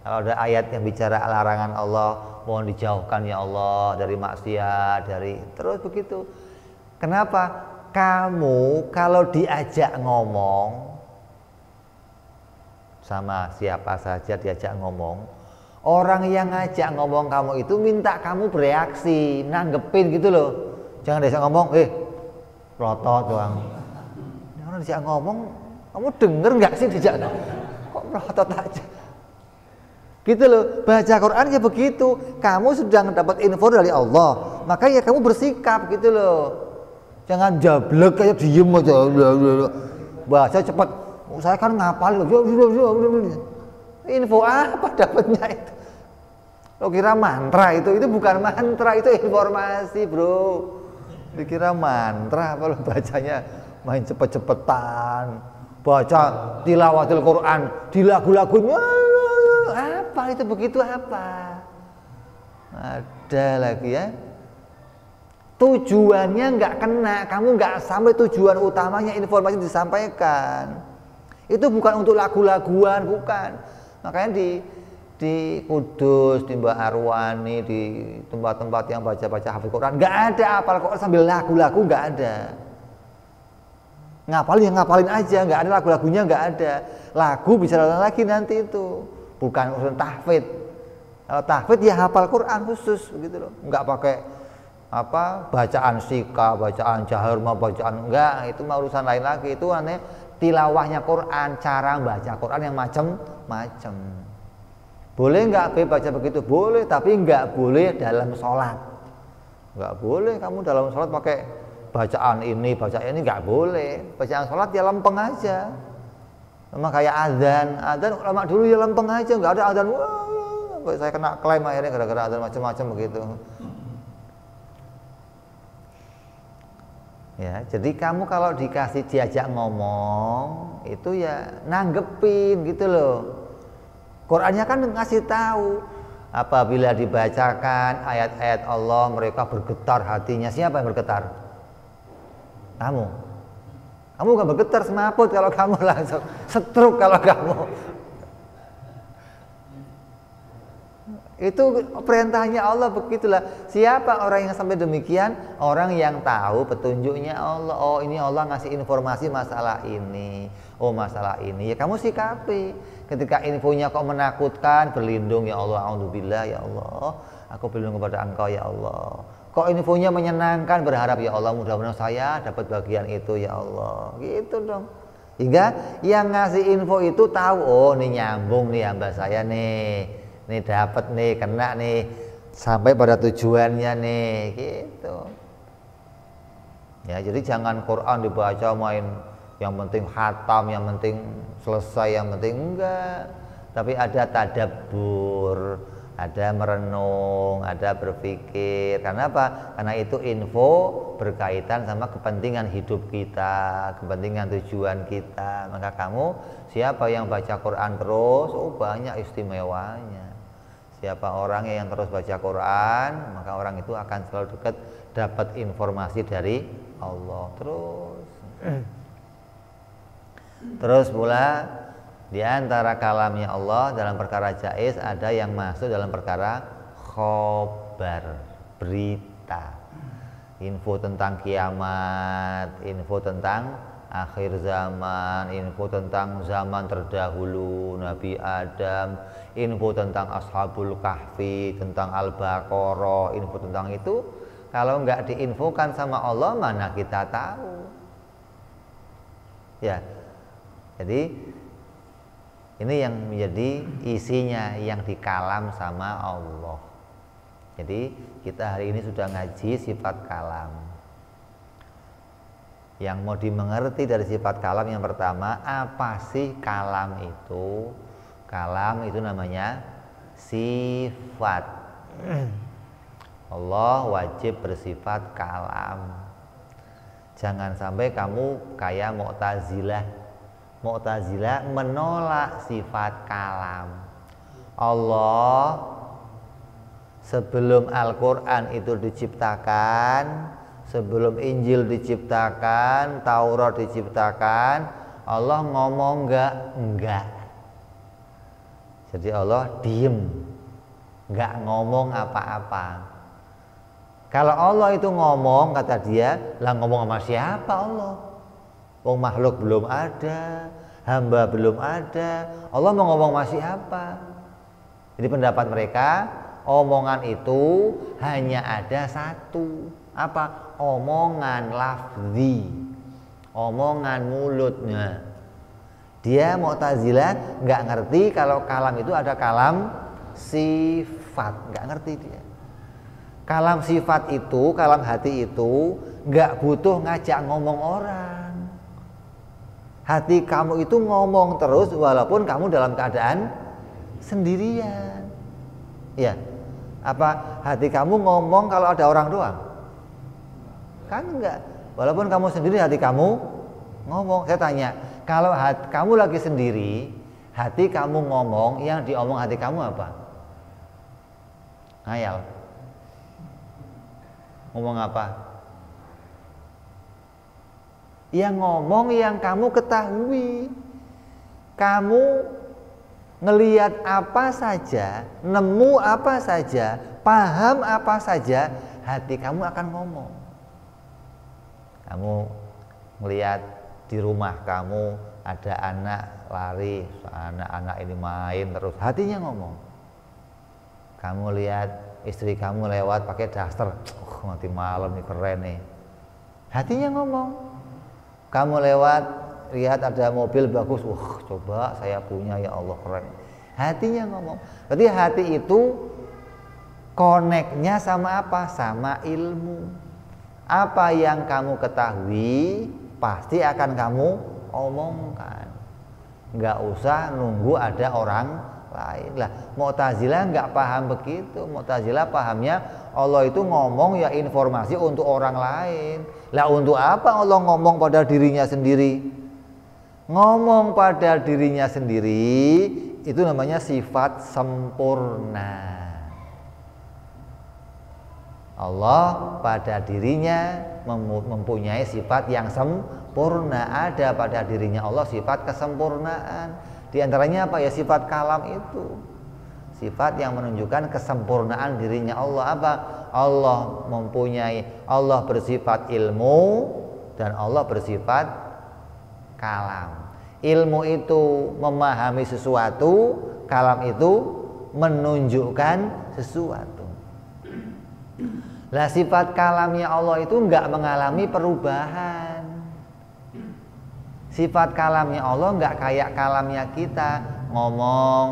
Kalau ada ayat yang bicara larangan Allah, mohon dijauhkan ya Allah dari maksiat, dari terus begitu. Kenapa? Kamu kalau diajak ngomong sama siapa saja, diajak ngomong, orang yang ngajak ngomong kamu itu minta kamu bereaksi, nanggepin gitu loh. Jangan diajak ngomong, pelotot doang. Orang diajak ngomong, kamu denger nggak sih diajak? Kok pelotot aja? Gitu loh. Baca Quran ya begitu. Kamu sedang dapat info dari Allah, maka ya kamu bersikap gitu loh. Jangan jablek kayak diem aja. Baca cepat. Saya kan ngapal, info apa dapatnya itu? Lo kira mantra itu bukan mantra, itu informasi bro. Dikira mantra apa lo bacanya main cepet-cepetan, baca tilawatil Quran di lagu-lagunya apa itu begitu apa? Ada lagi ya. Tujuannya nggak kena, kamu nggak sampai tujuan utamanya, informasi disampaikan. Itu bukan untuk lagu-laguan, bukan. Makanya di Kudus, di Mbak Arwani, di tempat-tempat yang baca-baca hafal Quran, nggak ada hafal Quran sambil lagu-lagu, nggak ada. Ngapalin aja, nggak ada lagu-lagunya, nggak ada. Lagu bicara lagi nanti itu, bukan urusan tahfidz. Kalau tahfidz ya hafal Quran khusus, begitu loh. Nggak pakai bacaan sika, bacaan jaharma, bacaan enggak, itu mah urusan lain lagi. Itu aneh. Tilawahnya Quran, cara baca Quran yang macam-macam. Boleh nggak baca begitu? Boleh, tapi nggak boleh dalam sholat. Nggak boleh kamu dalam sholat pakai bacaan ini nggak boleh. Bacaan sholat ya lempeng aja. Sama kayak azan ulama dulu ya lempeng aja, nggak ada azan. Wah, saya kena klaim akhirnya gara-gara azan macam-macam begitu. Ya, jadi kamu kalau diajak ngomong itu ya nanggepin gitu loh. Qurannya kan ngasih tahu apabila dibacakan ayat-ayat Allah mereka bergetar hatinya. Siapa yang bergetar? Kamu. Kamu gak bergetar, semaput kalau kamu langsung stroke kalau kamu. Itu perintahnya Allah, begitulah. Siapa orang yang sampai demikian? Orang yang tahu petunjuknya Allah. Oh ini Allah ngasih informasi masalah ini. Oh masalah ini. Ya kamu sikapi. Ketika infonya kok menakutkan, berlindung ya Allah. A'udzubillah ya Allah. Aku berlindung kepada Engkau ya Allah. Kok infonya menyenangkan, berharap ya Allah mudah-mudahan saya dapat bagian itu ya Allah. Gitu dong. Hingga yang ngasih info itu tahu, oh ini nyambung nih hamba saya nih. Nih dapat nih, kena nih, sampai pada tujuannya nih, gitu. Ya, jadi jangan Quran dibaca main, yang penting khatam, yang penting selesai, yang penting enggak. Tapi ada tadabbur, ada merenung, ada berpikir. Karena apa? Karena itu info berkaitan sama kepentingan hidup kita, kepentingan tujuan kita. Maka kamu, siapa yang baca Quran terus, oh banyak istimewanya. Siapa orangnya yang terus baca Quran, maka orang itu akan selalu dekat dapat informasi dari Allah terus. Terus pula di antara kalamnya Allah dalam perkara jaiz ada yang masuk dalam perkara khobar, berita, info tentang kiamat, info tentang akhir zaman, info tentang zaman terdahulu Nabi Adam, info tentang Ashabul Kahfi, tentang Al-Baqarah, info tentang itu. Kalau nggak diinfokan sama Allah, mana kita tahu? Ya, jadi ini yang menjadi isinya yang dikalam sama Allah. Jadi kita hari ini sudah ngaji sifat kalam. Yang mau dimengerti dari sifat kalam yang pertama, apa sih kalam itu? Kalam itu namanya sifat. Allah wajib bersifat kalam. Jangan sampai kamu kayak Mu'tazilah. Mu'tazilah menolak sifat kalam. Allah sebelum Al-Quran itu diciptakan, sebelum Injil diciptakan, Taurat diciptakan, Allah ngomong enggak? Enggak. Jadi Allah diem, enggak ngomong apa-apa. Kalau Allah itu ngomong, kata dia, lah ngomong sama siapa Allah? Wong makhluk belum ada, hamba belum ada, Allah mau ngomong sama siapa? Jadi pendapat mereka, omongan itu hanya ada satu. Apa? Omongan lafzi, omongan mulutnya. Dia Mu'tazilah nggak ngerti kalau kalam itu ada kalam sifat, nggak ngerti dia. Kalam sifat itu, kalam hati itu nggak butuh ngajak ngomong orang. Hati kamu itu ngomong terus walaupun kamu dalam keadaan sendirian. Ya, apa hati kamu ngomong kalau ada orang doang? Kan enggak. Walaupun kamu sendiri hati kamu ngomong. Saya tanya, kalau kamu lagi sendiri, hati kamu ngomong, yang diomong hati kamu apa? Ngayal. Ngomong apa? Yang ngomong yang kamu ketahui. Kamu ngelihat apa saja, nemu apa saja, paham apa saja, hati kamu akan ngomong. Kamu melihat di rumah kamu ada anak lari, anak-anak ini main terus, hatinya ngomong. Kamu lihat istri kamu lewat pakai daster, nanti malam nih keren nih, hatinya ngomong. Kamu lewat lihat ada mobil bagus, coba saya punya, ya Allah keren, hatinya ngomong. Berarti hati itu koneknya sama apa? Sama ilmu. Apa yang kamu ketahui pasti akan kamu omongkan. Nggak usah nunggu ada orang lain. Lah Mu'tazilah nggak paham begitu. Mu'tazilah pahamnya Allah itu ngomong ya informasi untuk orang lain. Lah untuk apa Allah ngomong pada dirinya sendiri? Ngomong pada dirinya sendiri itu namanya sifat sempurna. Allah pada dirinya mempunyai sifat yang sempurna. Ada pada dirinya Allah sifat kesempurnaan. Di antaranya apa ya? Sifat kalam itu. Sifat yang menunjukkan kesempurnaan dirinya Allah. Apa? Allah bersifat ilmu dan Allah bersifat kalam. Ilmu itu memahami sesuatu, kalam itu menunjukkan sesuatu. Lah sifat kalamnya Allah itu enggak mengalami perubahan. Sifat kalamnya Allah enggak kayak kalamnya kita. Ngomong,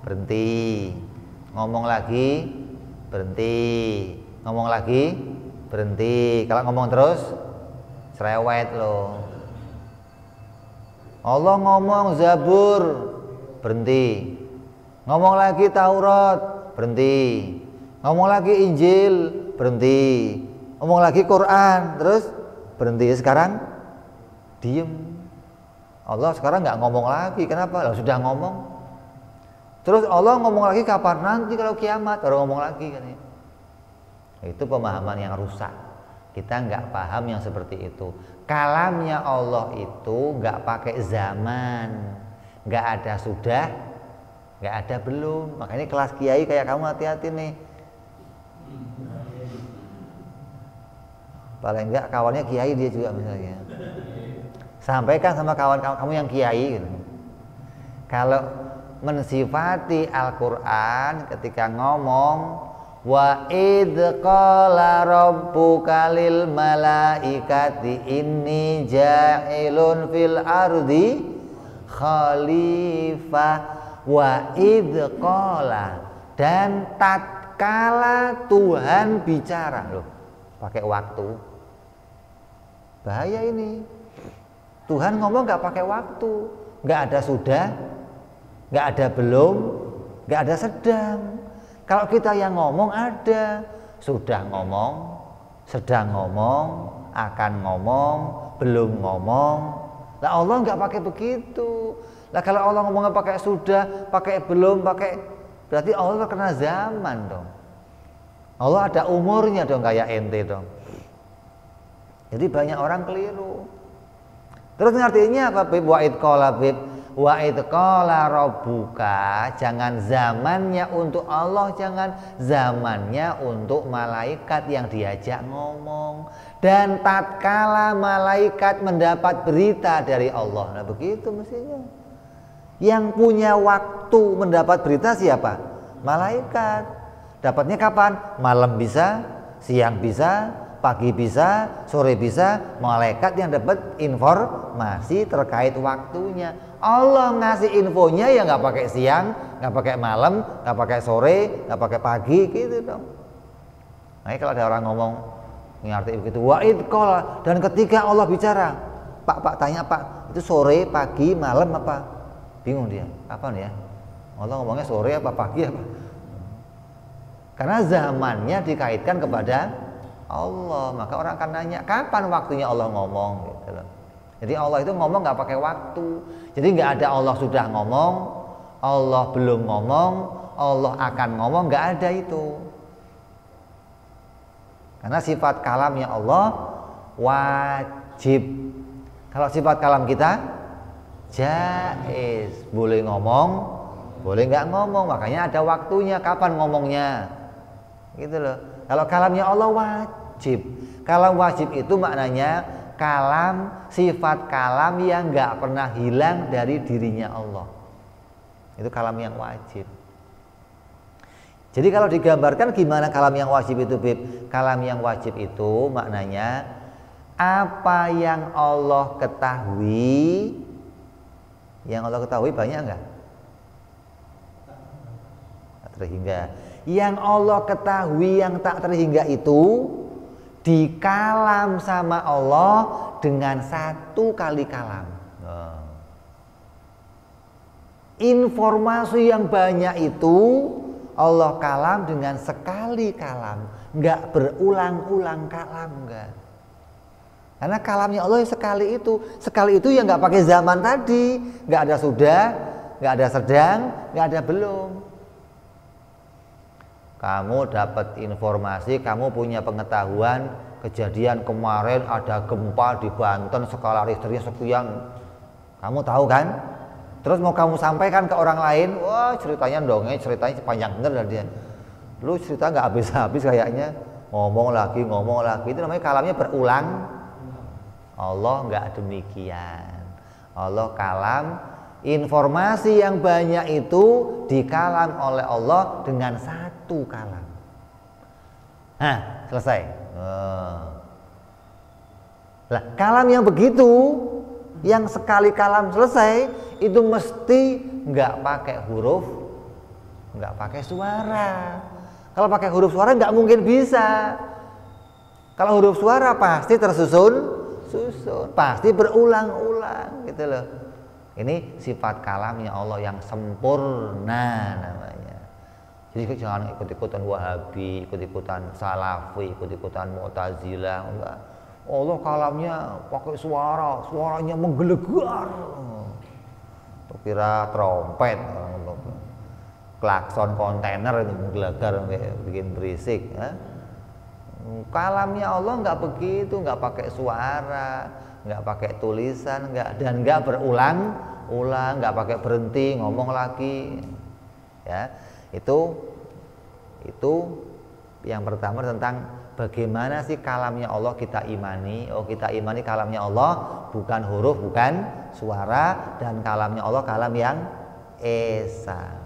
berhenti. Ngomong lagi, berhenti. Ngomong lagi, berhenti. Kalau ngomong terus, cerewet loh. Allah ngomong Zabur, berhenti. Ngomong lagi Taurat, berhenti. Ngomong lagi Injil, berhenti. Ngomong lagi Quran, terus berhenti. Sekarang diem. Allah sekarang nggak ngomong lagi. Kenapa? Lah sudah ngomong. Terus Allah ngomong lagi kapan? Nanti kalau kiamat baru ngomong lagi kan. Itu pemahaman yang rusak. Kita nggak paham yang seperti itu. Kalamnya Allah itu nggak pakai zaman, nggak ada sudah, nggak ada belum. Makanya kelas kiai kayak kamu hati-hati nih. Paling enggak kawannya kiai dia juga misalnya. Sampaikan sama kawan-kawan kamu yang kiai gitu. Kalau mensifati Al-Qur'an ketika ngomong wa id qala rabbuka lil malaikati inni ja'ilun fil ardi khalifah wa id qala, dan tatkala Tuhan bicara, loh pakai waktu, bahaya ini. Tuhan ngomong nggak pakai waktu, nggak ada sudah, nggak ada belum, nggak ada sedang. Kalau kita yang ngomong ada, sudah ngomong, sedang ngomong, akan ngomong, belum ngomong. Lah Allah nggak pakai begitu. Lah kalau Allah ngomongnya pakai sudah, pakai belum, pakai, berarti Allah kena zaman dong. Allah ada umurnya dong, kayak ente dong. Jadi banyak orang keliru. Terus artinya apa? Bib wa id qala bib wa id qala rabbuka, jangan zamannya untuk Allah, jangan zamannya untuk malaikat yang diajak ngomong. Dan tatkala malaikat mendapat berita dari Allah, nah begitu mestinya. Yang punya waktu mendapat berita siapa? Malaikat. Dapatnya kapan? Malam bisa, siang bisa, pagi bisa, sore bisa. Malaikat yang dapat informasi terkait waktunya. Allah ngasih infonya ya nggak pakai siang, nggak pakai malam, nggak pakai sore, nggak pakai pagi gitu dong. Nah kalau ada orang ngomong ngerti begitu, wa'id qala, dan ketika Allah bicara, Pak tanya Pak, itu sore, pagi, malam apa? Bingung dia, kapan ya? Allah ngomongnya sore apa pagi apa? Karena zamannya dikaitkan kepada Allah, maka orang akan nanya kapan waktunya Allah ngomong gitu loh. Jadi Allah itu ngomong nggak pakai waktu. Jadi nggak ada Allah sudah ngomong, Allah belum ngomong, Allah akan ngomong, nggak ada itu. Karena sifat kalamnya Allah wajib. Kalau sifat kalam kita jaiz, boleh ngomong, boleh nggak ngomong. Makanya ada waktunya, kapan ngomongnya, gitu loh. Kalau kalamnya Allah wajib. Kalam wajib itu maknanya kalam, sifat kalam yang nggak pernah hilang dari dirinya Allah. Itu kalam yang wajib. Jadi kalau digambarkan gimana kalam yang wajib itu, Bib? Kalam yang wajib itu maknanya apa yang Allah ketahui. Yang Allah ketahui banyak enggak? Tak terhingga. Yang Allah ketahui yang tak terhingga itu di kalam sama Allah dengan satu kali kalam. Informasi yang banyak itu Allah kalam dengan sekali kalam, nggak berulang-ulang kalam, enggak. Karena kalamnya Allah sekali itu ya nggak pakai zaman tadi, nggak ada sudah, nggak ada sedang, nggak ada belum. Kamu dapat informasi, kamu punya pengetahuan kejadian kemarin ada gempa di Banten skala Richternya sekian, kamu tahu kan? Terus mau kamu sampaikan ke orang lain, wah ceritanya dongeng, ceritanya panjang bener dan dia, lu cerita nggak habis-habis kayaknya, ngomong lagi, itu namanya kalamnya berulang. Allah nggak demikian. Allah kalam, informasi yang banyak itu dikalam oleh Allah dengan satu kalam. Nah, selesai. Lah, kalam yang begitu, yang sekali kalam selesai, itu mesti nggak pakai huruf, nggak pakai suara. Kalau pakai huruf suara nggak mungkin bisa. Kalau huruf suara pasti tersusun, pasti berulang-ulang gitu loh. Ini sifat kalamnya Allah yang sempurna namanya. Jadi jangan ikut-ikutan Wahabi, ikut-ikutan Salafi, ikut-ikutan Mu'tazilah. Enggak. Allah kalamnya pakai suara, suaranya menggelegar. Kira trompet, klakson kontainer itu menggelegar, bikin berisik. Kalamnya Allah nggak begitu, nggak pakai suara, nggak pakai tulisan, dan nggak berulang-ulang, nggak pakai berhenti ngomong lagi. Ya, itu yang pertama tentang bagaimana sih kalamnya Allah kita imani. Oh, kita imani kalamnya Allah bukan huruf, bukan suara, dan kalamnya Allah kalam yang esa.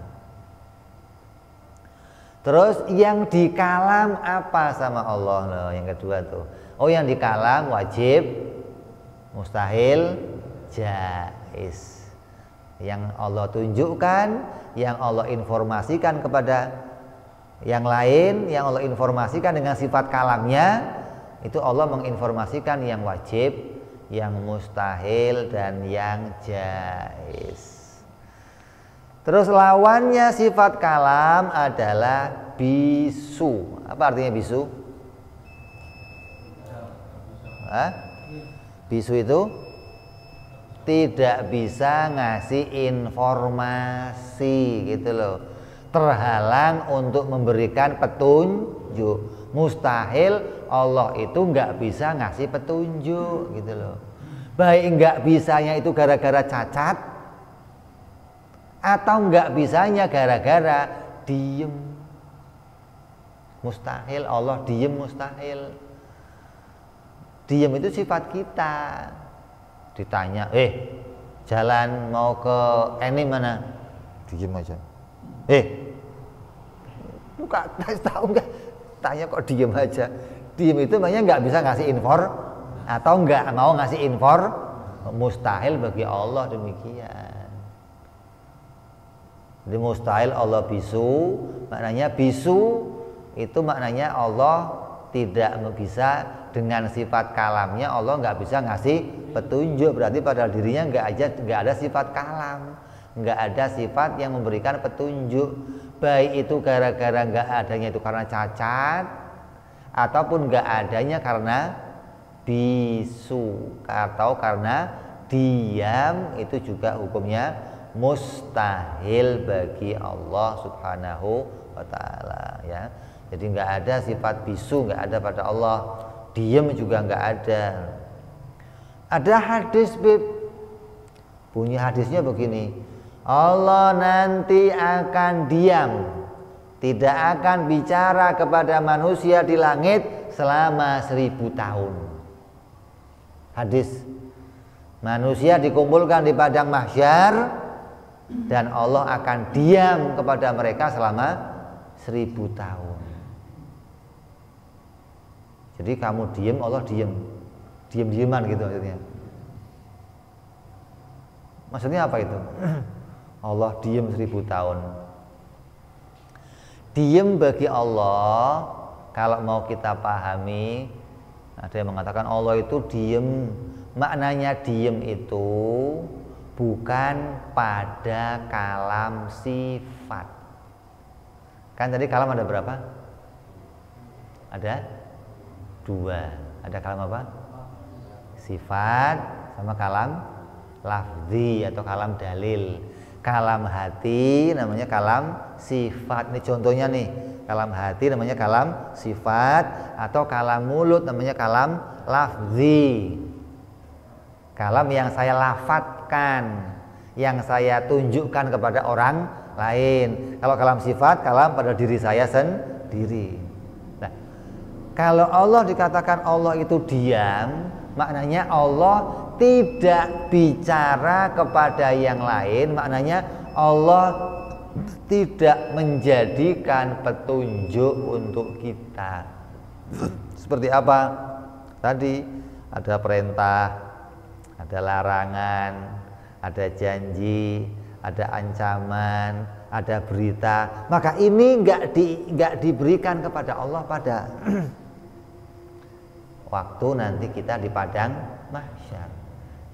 Terus yang dikalam apa sama Allah? Loh, yang kedua tuh. Oh, yang dikalam wajib, mustahil, jaiz. Yang Allah tunjukkan, yang Allah informasikan kepada yang lain, yang Allah informasikan dengan sifat kalamnya, itu Allah menginformasikan yang wajib, yang mustahil, dan yang jaiz. Terus lawannya sifat kalam adalah bisu. Apa artinya bisu? Bisu itu tidak bisa ngasih informasi gitu loh. Terhalang untuk memberikan petunjuk. Mustahil Allah itu nggak bisa ngasih petunjuk gitu loh. Baik nggak bisanya itu gara-gara cacat, atau nggak bisanya gara-gara diem. Mustahil Allah diem, mustahil. Diem itu sifat kita. Ditanya, jalan mau ke ini mana? Diem aja. Buka, tahu nggak? Tanya kok diem aja. Diem itu makanya nggak bisa ngasih infor, atau nggak mau ngasih infor. Mustahil bagi Allah demikian. Jadi mustahil Allah bisu, maknanya bisu itu maknanya Allah tidak bisa dengan sifat kalamnya, Allah nggak bisa ngasih petunjuk. Berarti pada dirinya nggak ada sifat kalam, nggak ada sifat yang memberikan petunjuk. Baik itu gara-gara nggak adanya itu karena cacat, ataupun nggak adanya karena bisu atau karena diam, itu juga hukumnya mustahil bagi Allah Subhanahu wa ta'ala, ya. Jadi nggak ada sifat bisu, nggak ada pada Allah. Diam juga nggak ada. Ada hadis, Bib. Bunyi hadisnya begini, Allah nanti akan diam, tidak akan bicara kepada manusia di langit selama 1000 tahun. Hadis. Manusia dikumpulkan di padang mahsyar, dan Allah akan diam kepada mereka selama 1000 tahun. Jadi kamu diem, Allah diem, diem-dieman gitu maksudnya. Maksudnya apa itu? Allah diem 1000 tahun. Diem bagi Allah, kalau mau kita pahami, ada yang mengatakan Allah itu diem. Maknanya diem itu bukan pada kalam sifat. Kan tadi kalam ada berapa? Ada 2. Ada kalam apa? Sifat sama kalam lafzi atau kalam dalil. Kalam hati namanya kalam sifat. Ini contohnya nih, kalam hati namanya kalam sifat, atau kalam mulut namanya kalam lafzi. Kalam yang saya lafadzkan, yang saya tunjukkan kepada orang lain. Kalau kalam sifat, kalam pada diri saya sendiri. Nah, kalau Allah dikatakan Allah itu diam, maknanya Allah tidak bicara kepada yang lain. Maknanya Allah tidak menjadikan petunjuk untuk kita. Seperti apa? Tadi ada perintah, ada larangan, ada janji, ada ancaman, ada berita. Maka ini nggak diberikan kepada Allah pada waktu nanti kita di padang mahsyar.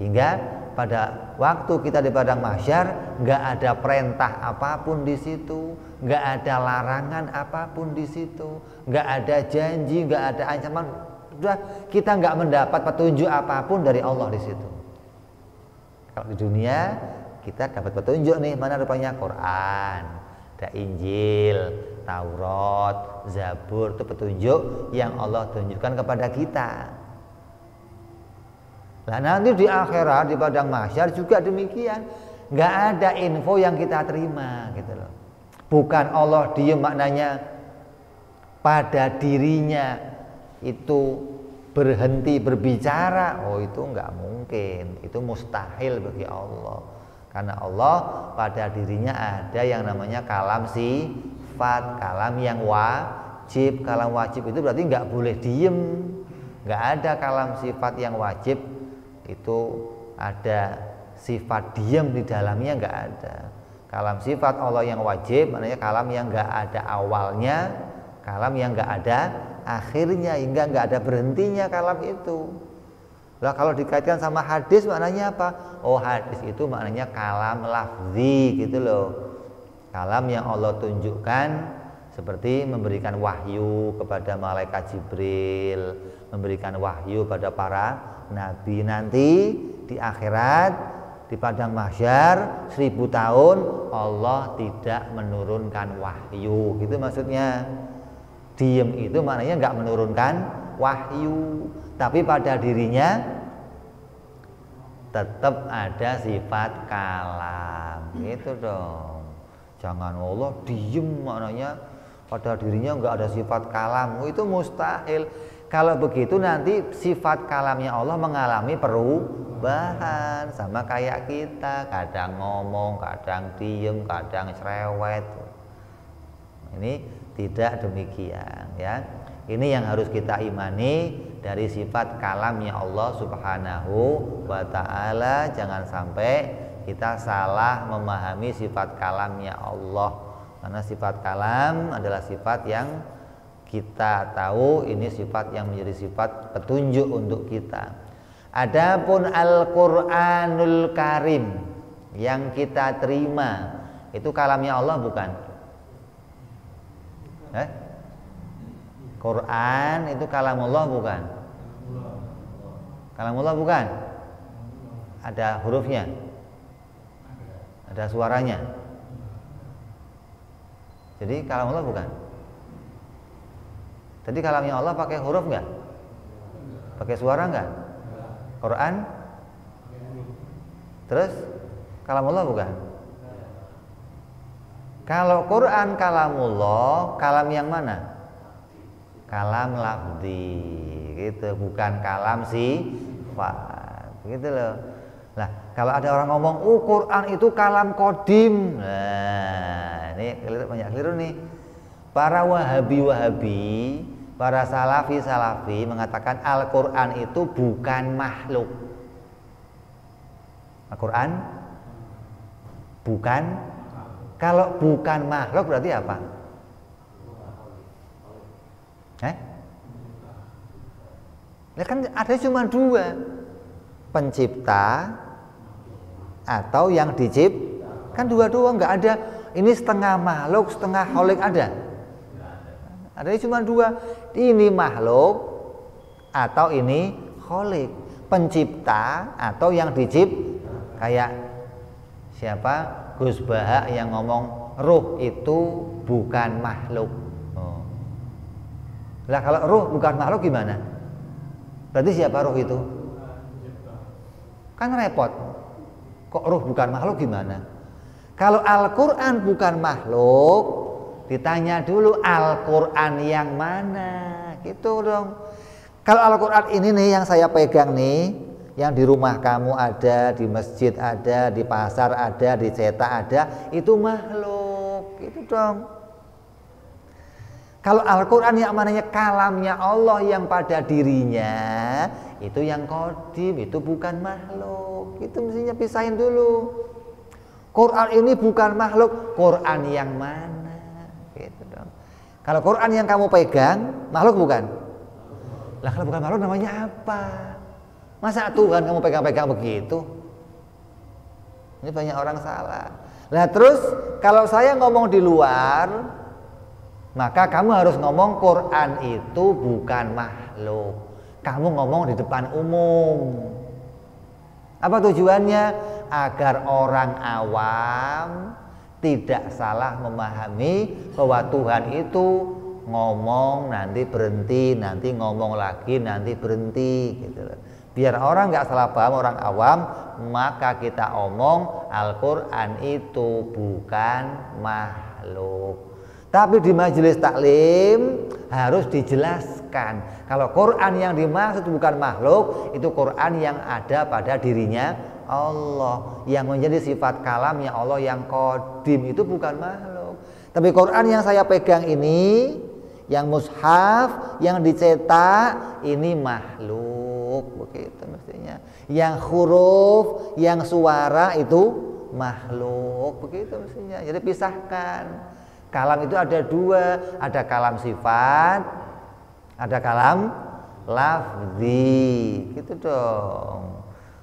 Hingga pada waktu kita di padang mahsyar nggak ada perintah apapun di situ, nggak ada larangan apapun di situ, nggak ada janji, nggak ada ancaman. Sudah, kita nggak mendapat petunjuk apapun dari Allah di situ. Kalau di dunia kita dapat petunjuk nih, mana rupanya Quran, ada Injil, Taurat, Zabur itu petunjuk yang Allah tunjukkan kepada kita. Nah nanti di akhirat di padang mahsyar juga demikian, nggak ada info yang kita terima gitu loh. Bukan Allah diem maknanya pada dirinya itu berhenti berbicara, oh itu nggak mungkin, itu mustahil bagi Allah. Karena Allah pada dirinya ada yang namanya kalam sifat, kalam yang wajib. Kalam wajib itu berarti nggak boleh diem, nggak ada kalam sifat yang wajib itu ada sifat diam di dalamnya, nggak ada. Kalam sifat Allah yang wajib maknanya kalam yang nggak ada awalnya, kalam yang nggak ada akhirnya, hingga nggak ada berhentinya kalam itu. Lah kalau dikaitkan sama hadis maknanya apa? Oh hadis itu maknanya kalam lafzi gitu loh. Kalam yang Allah tunjukkan seperti memberikan wahyu kepada malaikat Jibril, memberikan wahyu pada para nabi. Nanti di akhirat di padang mahsyar 1000 tahun Allah tidak menurunkan wahyu, gitu maksudnya. Diem itu maknanya nggak menurunkan wahyu, tapi pada dirinya tetap ada sifat kalam, gitu dong. Jangan Allah diem maknanya pada dirinya nggak ada sifat kalam, itu mustahil. Kalau begitu nanti sifat kalamnya Allah mengalami perubahan, sama kayak kita, kadang ngomong, kadang diem, kadang cerewet. Ini tidak demikian ya. Ini yang harus kita imani dari sifat kalamnya Allah Subhanahu wa ta'ala. Jangan sampai kita salah memahami sifat kalamnya Allah, karena sifat kalam adalah sifat yang kita tahu ini sifat yang menjadi sifat petunjuk untuk kita. Adapun Al-Qur'anul Karim yang kita terima itu kalamnya Allah bukan? Quran itu kalamullah bukan? Kalamullah bukan? Ada hurufnya? Ada suaranya? Jadi kalamullah bukan? Tadi kalamnya Allah pakai huruf nggak? Pakai suara nggak? Quran? Terus kalamullah bukan? Kalau Quran kalamullah, kalam yang mana? Kalam lafzi, gitu, bukan kalam sifat, gitu loh. Nah, kalau ada orang ngomong, Quran itu kalam kodim, nah ini banyak keliru nih. Para wahabi, para salafi mengatakan Al-Quran itu bukan makhluk. Al-Quran bukan. Kalau bukan makhluk berarti apa? Ya kan ada cuma dua, pencipta atau yang dicipta. Kan dua-dua, nggak ada. Ini setengah makhluk, setengah kholik ada. Ada cuma dua. Ini makhluk atau ini kholik, pencipta atau yang dicipta. Kayak siapa? Gus Baha yang ngomong ruh itu bukan makhluk. Oh. Lah kalau ruh bukan makhluk gimana? Berarti siapa ruh itu? Kan repot. Kok ruh bukan makhluk gimana? Kalau Al-Quran bukan makhluk, ditanya dulu Al-Quran yang mana, gitu dong. Kalau Al-Quran ini nih yang saya pegang nih, yang di rumah kamu ada, di masjid ada, di pasar ada, dicetak ada, itu makhluk, gitu dong. Kalau Al-Quran yang mananya kalamnya Allah yang pada dirinya, itu yang kodim, itu bukan makhluk. Itu mestinya pisahin dulu. Quran ini bukan makhluk, Quran yang mana, gitu dong. Kalau Quran yang kamu pegang, makhluk bukan? Lah kalau bukan makhluk namanya apa? Masa Tuhan kamu pegang-pegang begitu? Ini banyak orang salah. Nah terus kalau saya ngomong di luar, maka kamu harus ngomong Quran itu bukan makhluk. Kamu ngomong di depan umum. Apa tujuannya? Agar orang awam tidak salah memahami bahwa Tuhan itu ngomong nanti berhenti, nanti ngomong lagi nanti berhenti gitu loh. Biar orang nggak salah paham, orang awam, maka kita omong Al-Quran itu bukan makhluk. Tapi di majelis taklim harus dijelaskan kalau Quran yang dimaksud bukan makhluk, itu Quran yang ada pada dirinya Allah, yang menjadi sifat kalamnya Allah yang qadim, itu bukan makhluk. Tapi Quran yang saya pegang ini, yang mushaf, yang dicetak, ini makhluk, begitu mestinya. Yang huruf, yang suara itu makhluk, begitu mestinya. Jadi pisahkan. Kalam itu ada dua, ada kalam sifat, ada kalam lafzi, gitu dong.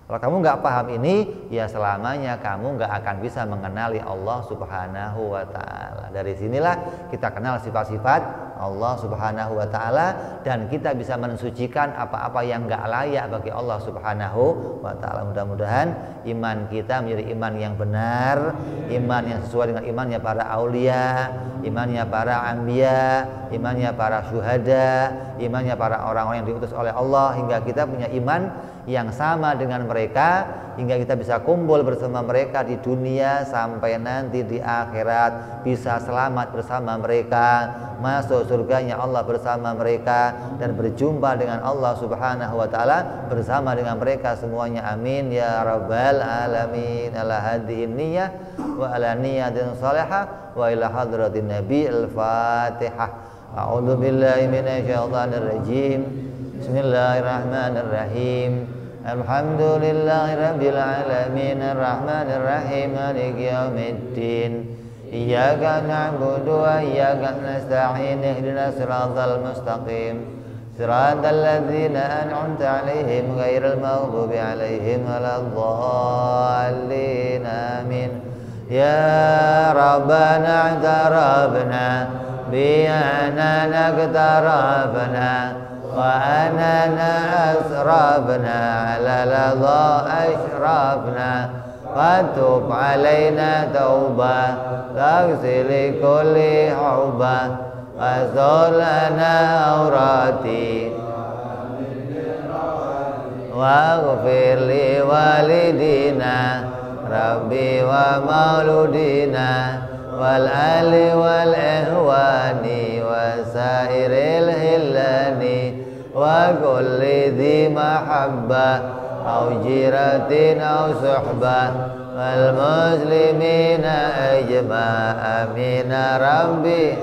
Kalau kamu nggak paham ini, ya selamanya kamu nggak akan bisa mengenali Allah Subhanahu wa Ta'ala. Dari sinilah kita kenal sifat-sifat Allah Subhanahu wa Ta'ala, dan kita bisa mensucikan apa-apa yang nggak layak bagi Allah Subhanahu wa Ta'ala. Mudah-mudahan iman kita menjadi iman yang benar, iman yang sesuai dengan imannya para aulia, imannya para anbiya, imannya para syuhada, imannya para orang-orang yang diutus oleh Allah, hingga kita punya iman yang sama dengan mereka, hingga kita bisa kumpul bersama mereka di dunia sampai nanti di akhirat bisa selamat bersama mereka, masuk surganya Allah bersama mereka, dan berjumpa dengan Allah Subhanahu wa Ta'ala bersama dengan mereka semuanya. Amin ya rabbal alamin. Ala hadhihi niyyah wa ala niyatin salihah wa ila hadratin nabi. Al-Fatihah. A'udzu billahi minasyaitonir rajim. Bismillahirrahmanirrahim. Alhamdulillahi rabbil alamin, arrahmanir rahim, maliki yaumiddin. Iyyaka na'budu wa iyyaka nasta'in, ihdinas siratal mustaqim, siratal ladzina an'amta 'alaihim ghairil maghdubi 'alaihim waladdallin. Amin. Ya Rabbana i'tarafna bi annana iqtarafna wa anana asrafna ala ladha ashrafna fatub alaina tauba taghsil kulli huba azolana aurati waghfir li walidina rabbi wa mauludina wal ali wal ihwani wa sairil hillani wa kulli dhi mahabbah au jiratin au suhbah wal muslimina ajma' amin rabbi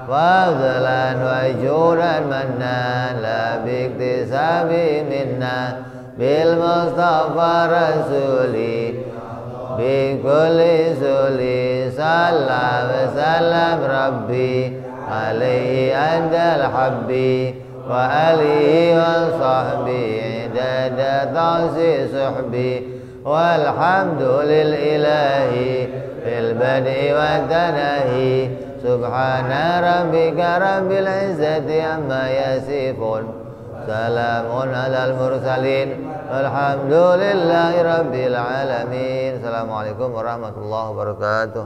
fadlan wa juran manna la biktisabi minna bil mustafa rasuli bi kulli suli salam salam rabbi alaihi andal habbi wa alihi wa sahbihi dada tasi suhbi walhamdu lil ilahi fil badi wa tanahi subhana rabbika rabbil izzati amma yasifun salamun alal mursalin walhamdulillahi rabbil alamin. Assalamualaikum warahmatullahi wabarakatuh.